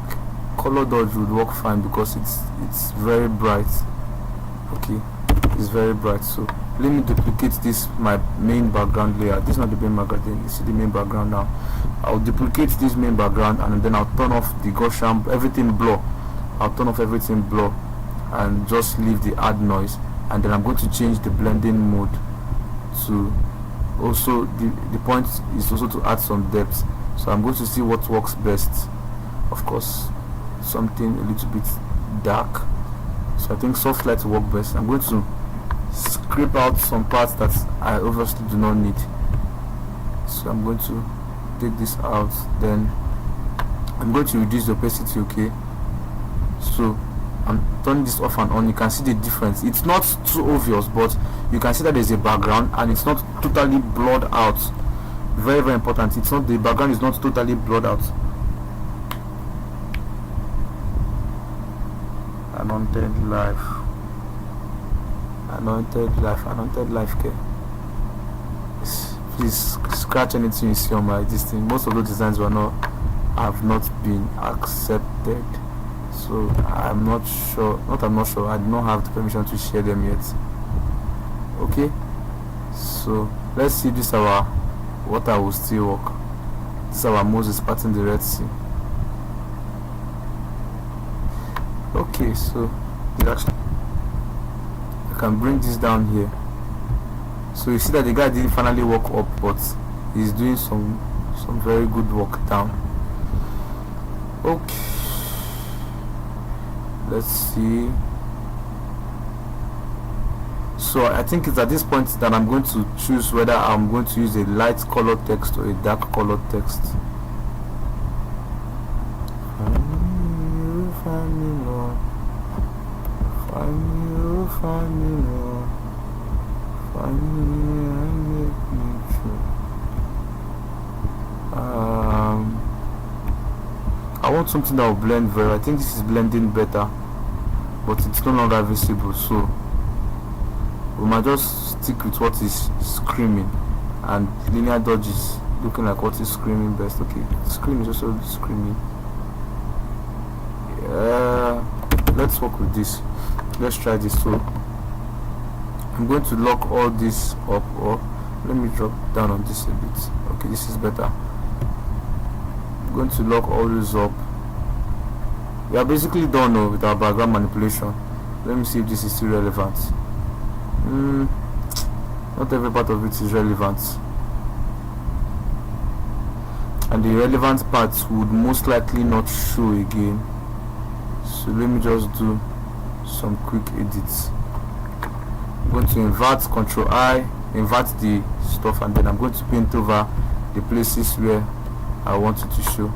color dodge would work fine because it's very bright. Okay, it's very bright. So let me duplicate this, my main background layer. This is not the main background. You see the main background now. I'll duplicate this main background and then I'll turn off the Gaussian, everything blur. I'll turn off everything blur and just leave the add noise, and then I'm going to change the blending mode to also the point is also to add some depth. So I'm going to see what works best. Of course, something a little bit dark. So I think soft light will work best. I'm going to scrape out some parts that I obviously do not need. So I'm going to take this out. Then I'm going to reduce the opacity. Okay. So I'm turning this off and on. You can see the difference. It's not too obvious, but you can see that there's a background and it's not totally blurred out. Very, very important. It's not, the background is not totally blurred out. Anointed life care. Please scratch anything you see on my this thing. Most of those designs have not been accepted. So I'm not sure, I do not have the permission to share them yet. Okay, so let's see this, our water will still work. This is our Moses parting the Red Sea. Okay, so I can bring this down here. So you see that the guy didn't finally walk up, but he's doing some very good work down. Okay, let's see. So I think it's at this point that I'm going to choose whether I'm going to use a light color text or a dark color text. Find me, Lord. Find me, find me, Lord. Find me and make me true. I want something that will blend very. I think this is blending better, but it's no longer visible, so we might just stick with what is screaming, and linear dodge is looking like what is screaming best. Okay, scream is also screaming. Let's work with this. Let's try this. So I'm going to lock all this up, or let me drop down on this a bit. Okay, this is better. I'm going to lock all this up. We are basically done with our background manipulation. Let me see if this is still relevant. Not every part of it is relevant, and the relevant parts would most likely not show again. So let me just do some quick edits. I'm going to invert, Control I, invert the stuff, and then I'm going to paint over the places where I want it to show.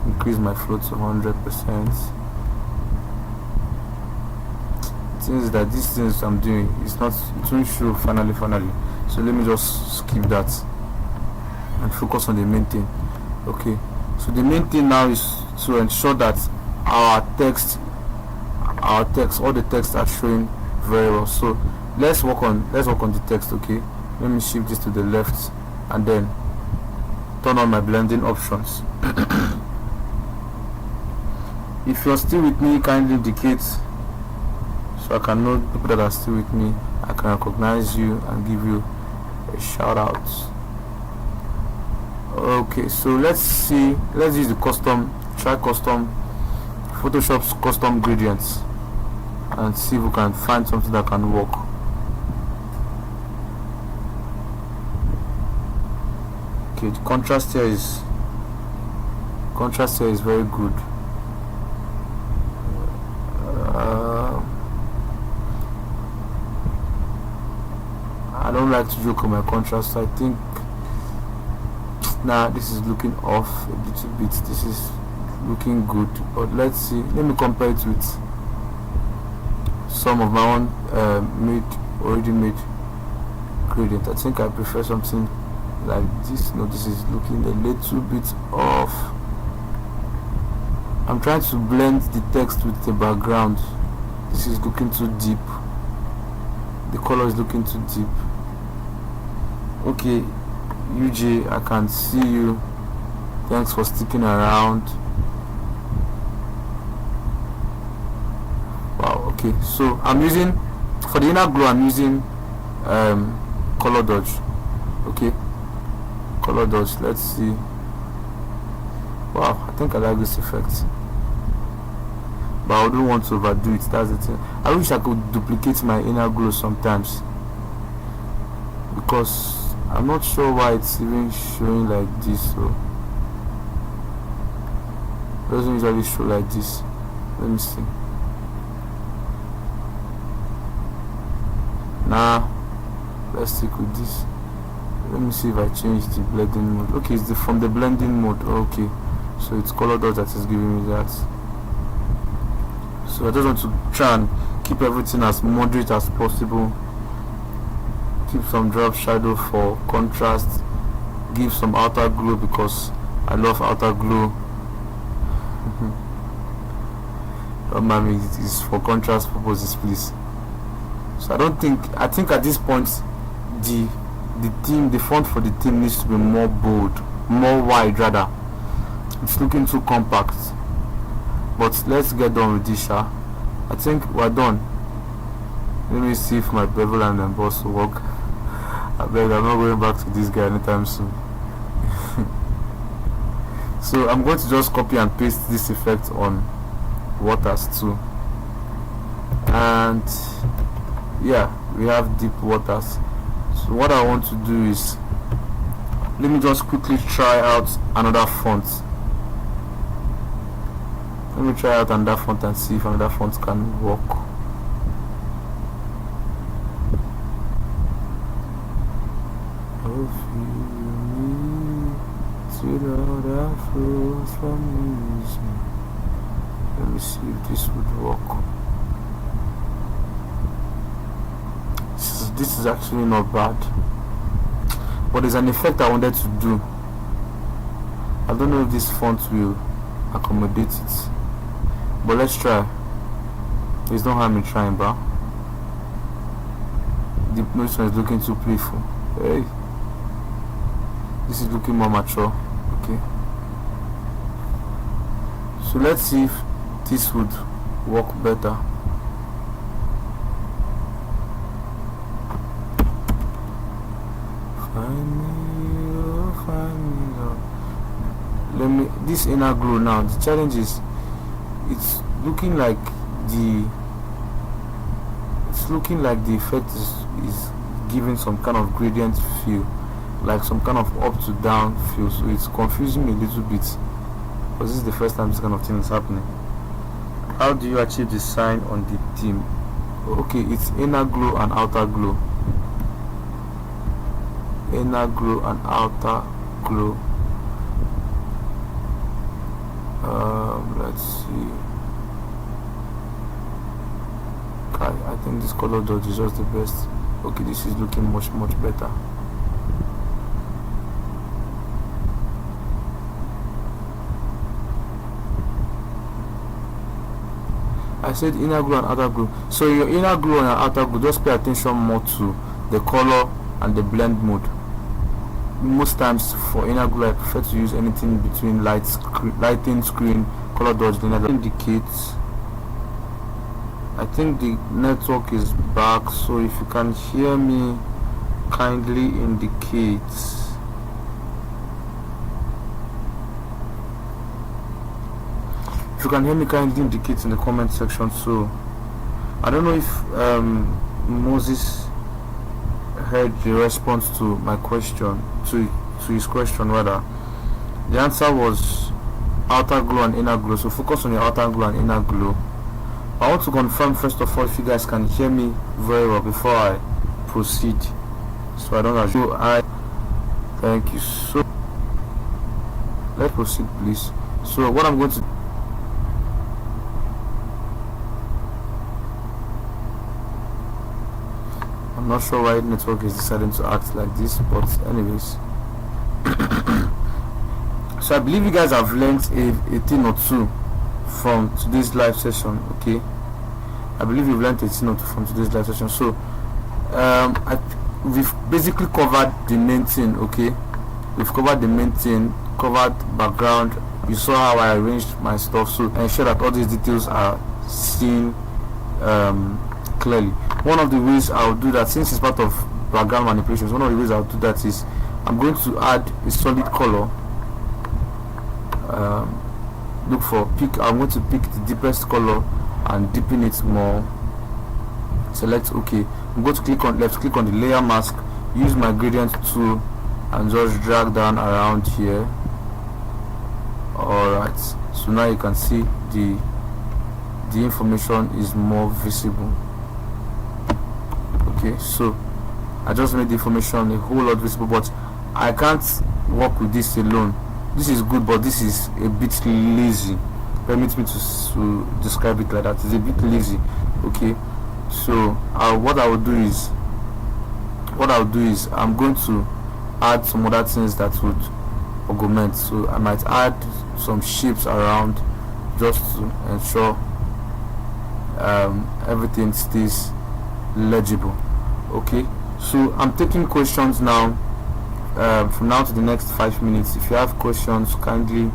Increase my flow to 100%. Things that these things I'm doing, it's not, it won't show finally. So let me just skip that and focus on the main thing. Okay, so the main thing now is to ensure that our text, all the text are showing very well. So let's work on the text. Okay, let me shift this to the left and then turn on my blending options. If you're still with me, kindly indicate so I can know people that are still with me. I can recognize you and give you a shout out. Okay, so let's use the custom Photoshop's custom gradients and see if we can find something that can work. Okay, the contrast here is very good. I don't like to joke on my contrast, so I think this is looking off a little bit. This is looking good, but let's see. Let me compare it with some of my own already made gradient. I think I prefer something like this. No, this is looking a little bit off. I'm trying to blend the text with the background. This is looking too deep. The color is looking too deep. Okay, UJ, I can see you. Thanks for sticking around. Wow. Okay, so I'm using, for the inner glow, I'm using color dodge. Okay, color dodge. Let's see. Wow, I think I like this effect, but I don't want to overdo it. That's the thing. I wish I could duplicate my inner glow sometimes, because I'm not sure why it's even showing like this. So it doesn't usually show like this. Let me see. Let's stick with this. Let me see if I change the blending mode. Okay, it's from the blending mode. Okay, so it's color dot that is giving me that. So I just want to try and keep everything as moderate as possible. Keep some drop shadow for contrast. Give some outer glow because I love outer glow. Don't mind me, it is for contrast purposes, please. So I think at this point the font for the theme needs to be more bold, more wide rather. It's looking too compact. But let's get done with this. I think we're done. Let me see if my bevel and emboss will work. I beg, I'm not going back to this guy anytime soon. So I'm going to just copy and paste this effect on waters too, and yeah, we have deep waters. So what I want to do is, let me just quickly try out another font. Let me try out another font and see if another font can work. Oh, feel me, sweet Lord, that flows from me. Let me see if this would work. This is actually not bad, but there's an effect I wanted to do. I don't know if this font will accommodate it, but let's try. There's no harm in trying, bro. The motion is looking too playful. Hey, this is looking more mature. Okay, so let's see if this would work better. Find me, oh, find me, oh. Let me, this inner glow now, the challenge is, it's looking like the effect is giving some kind of gradient feel, like some kind of up to down feel, so it's confusing me a little bit, because this is the first time this kind of thing is happening. How do you achieve the sign on the theme? Okay, it's inner glow and outer glow. Inner glow and outer glow. Let's see. I think this color dodge is just the best. Okay, this is looking much better. I said inner glow and outer glow. So your inner glow and your outer glow, just pay attention more to the color and the blend mode. Most times for inner glow I prefer to use anything between lighting, screen, color dodge, then that indicates. I think the network is back, so if you can hear me, kindly indicate. If you can hear me, kindly indicate in the comment section. So I don't know if Moses heard the response to my question, to his question rather. The answer was outer glow and inner glow, so focus on your outer glow and inner glow. I want to confirm first of all if you guys can hear me very well before I proceed, so I don't assume. Thank you. So let's proceed, please. So what I'm going to, I'm not sure why the network is deciding to act like this, but anyways. So I believe you guys have learned a thing or two from today's live session. Okay, I believe you've learned a thing or two from today's live session. So we've basically covered the main thing. Okay, we've covered the main thing, covered background. You saw how I arranged my stuff, so ensure that all these details are seen clearly. One of the ways I'll do that, since it's part of background manipulations, one of the ways I'll do that is I'm going to add a solid color. I'm going to pick the deepest color and deepen it more. Select OK. I'm going to click on the layer mask, use my gradient tool and just drag down around here. Alright, so now you can see the information is more visible. Okay, so I just made the information a whole lot visible, but I can't work with this alone. This is good, but this is a bit lazy. Permit me to describe it like that. It's a bit lazy. Okay, so what I'll do is I'm going to add some other things that would augment. So I might add some shapes around just to ensure everything stays legible. Okay, so I'm taking questions now. From now to the next 5 minutes. If you have questions, kindly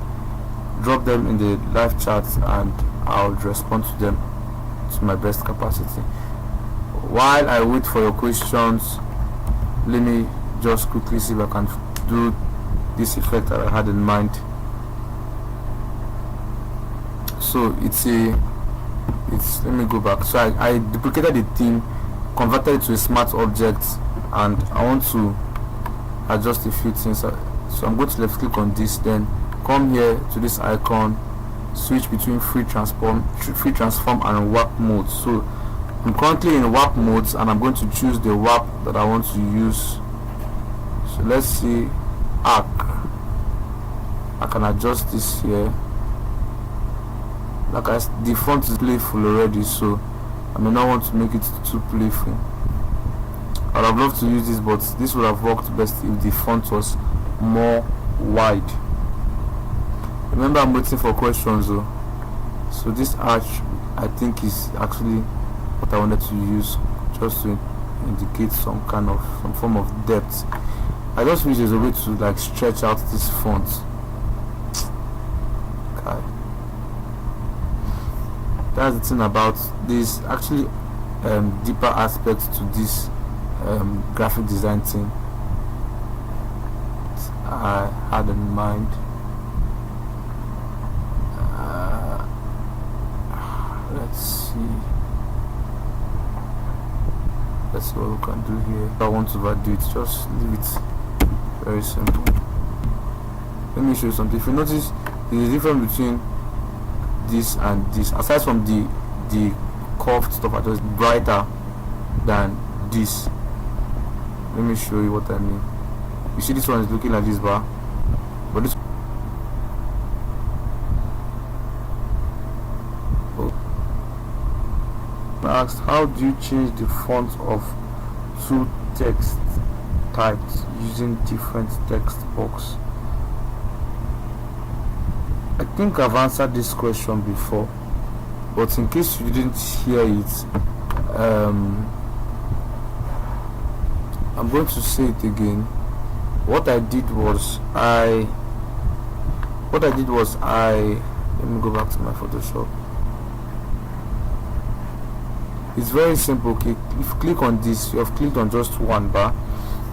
drop them in the live chat and I'll respond to them to my best capacity. While I wait for your questions, let me just quickly see if I can do this effect that I had in mind. so it's let me go back. So I duplicated the theme, converted it to a smart object, and I want to adjust a few things. So I'm going to left click on this, then come here to this icon, switch between free transform and warp mode. So I'm currently in warp modes, and I'm going to choose the warp that I want to use. So let's see, arc. I can adjust this here. Like the font is playful already, so I may not want to make it too playful. I'd have loved to use this, but this would have worked best if the font was more wide. Remember, I'm waiting for questions though. So this arch, I think, is actually what I wanted to use, just to indicate some form of depth. I just wish there's a way to like stretch out this font. Okay. That's the thing about this. Actually, deeper aspects to this graphic design thing I had in mind. Let's see what we can do here. If I want to overdo it, just leave it very simple. Let me show you something. If you notice, there's a difference between this and this. Aside from the curved stuff, I just brighter than this. Let me show you what I mean. You see, this one is looking like this bar, but this asked, how do you change the font of two text types using different text box? I think I've answered this question before, but in case you didn't hear it, I'm going to say it again. What I did was I let me go back to my Photoshop. It's very simple. Okay, if you click on this, you have clicked on just one bar,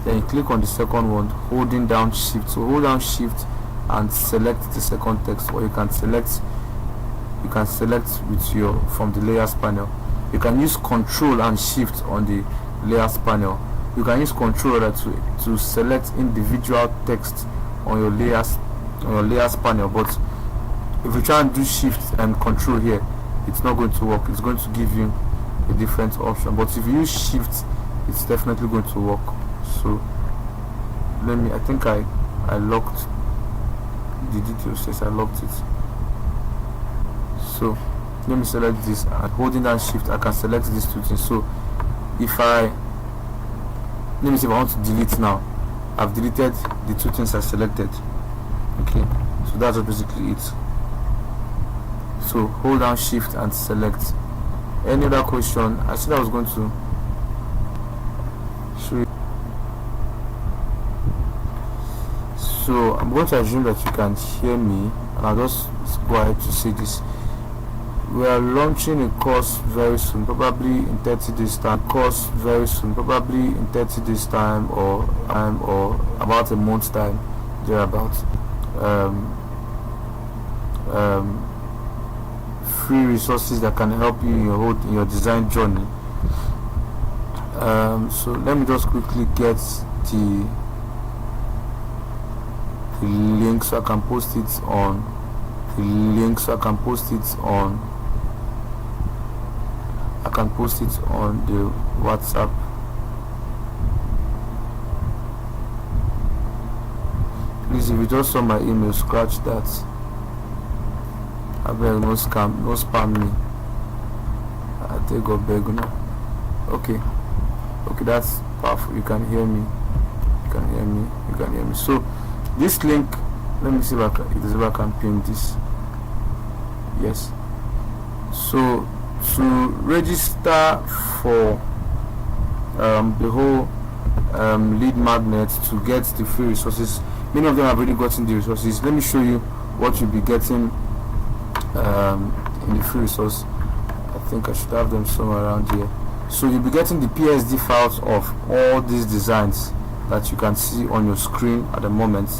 then you click on the second one, holding down shift. So hold down shift and select the second text, or you can select with your from the layers panel. You can use Control and Shift on the layers panel. You can use Control to select individual text on your layers panel, but if you try and do Shift and Control here, it's not going to work. It's going to give you a different option, but if you use Shift, it's definitely going to work. So I think I locked the details. Yes, I locked it. So let me select this, and holding down Shift I can select these two things. So let me see if I want to delete now. I've deleted the two things I selected. Okay, so that's basically it. So hold down Shift and select. Any other question? I said I was going to show you. So I'm going to assume that you can hear me, and I'll just go ahead to say this. We are launching a course very soon, probably in 30 days time. Or about a month's time, thereabouts. Free resources that can help you in your design journey. So let me just quickly get the link so I can post it on the WhatsApp. Please, if you just saw my email, scratch that. I beg, no spam me. I take a beg now. Okay, that's powerful. You can hear me. So this link, let me see if I can pin this. Yes. So to register for the whole lead magnet, to get the free resources, many of them have already gotten the resources. Let me show you what you'll be getting in the free resource. I think I should have them somewhere around here. So you'll be getting the PSD files of all these designs that you can see on your screen at the moment.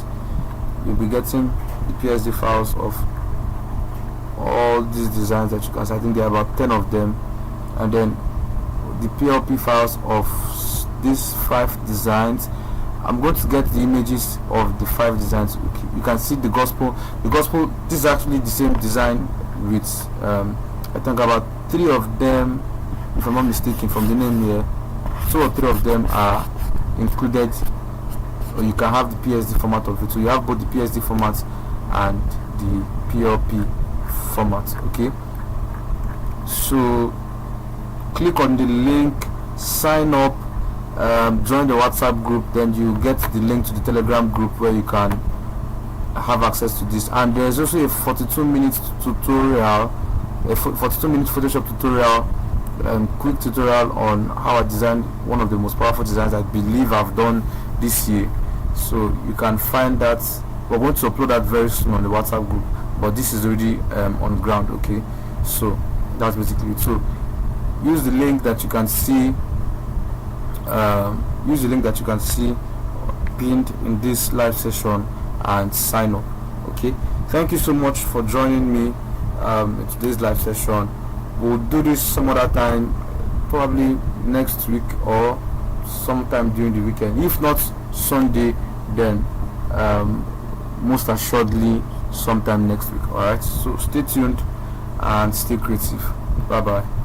You'll be getting the PSD files of all all these designs that you can see. I think there are about 10 of them, and then the PLP files of these 5 designs. I'm going to get the images of the 5 designs. You can see the gospel. This is actually the same design with I think about 3 of them, if I'm not mistaken, from the name here. 2 or 3 of them are included, or you can have the PSD format of it. So you have both the PSD format and the PLP format. Okay, so click on the link, sign up, join the WhatsApp group, then you get the link to the Telegram group where you can have access to this. And there's also a 42-minute tutorial, a 42-minute Photoshop tutorial, quick tutorial on how I designed one of the most powerful designs I believe I've done this year. So you can find that. We're going to upload that very soon on the WhatsApp group, but this is already on ground. Okay, so that's basically it. So use the link that you can see, pinned in this live session, and sign up. Okay, thank you so much for joining me in today's live session. We'll do this some other time, probably next week or sometime during the weekend. If not Sunday, then most assuredly sometime next week. Alright, so stay tuned and stay creative. Bye bye.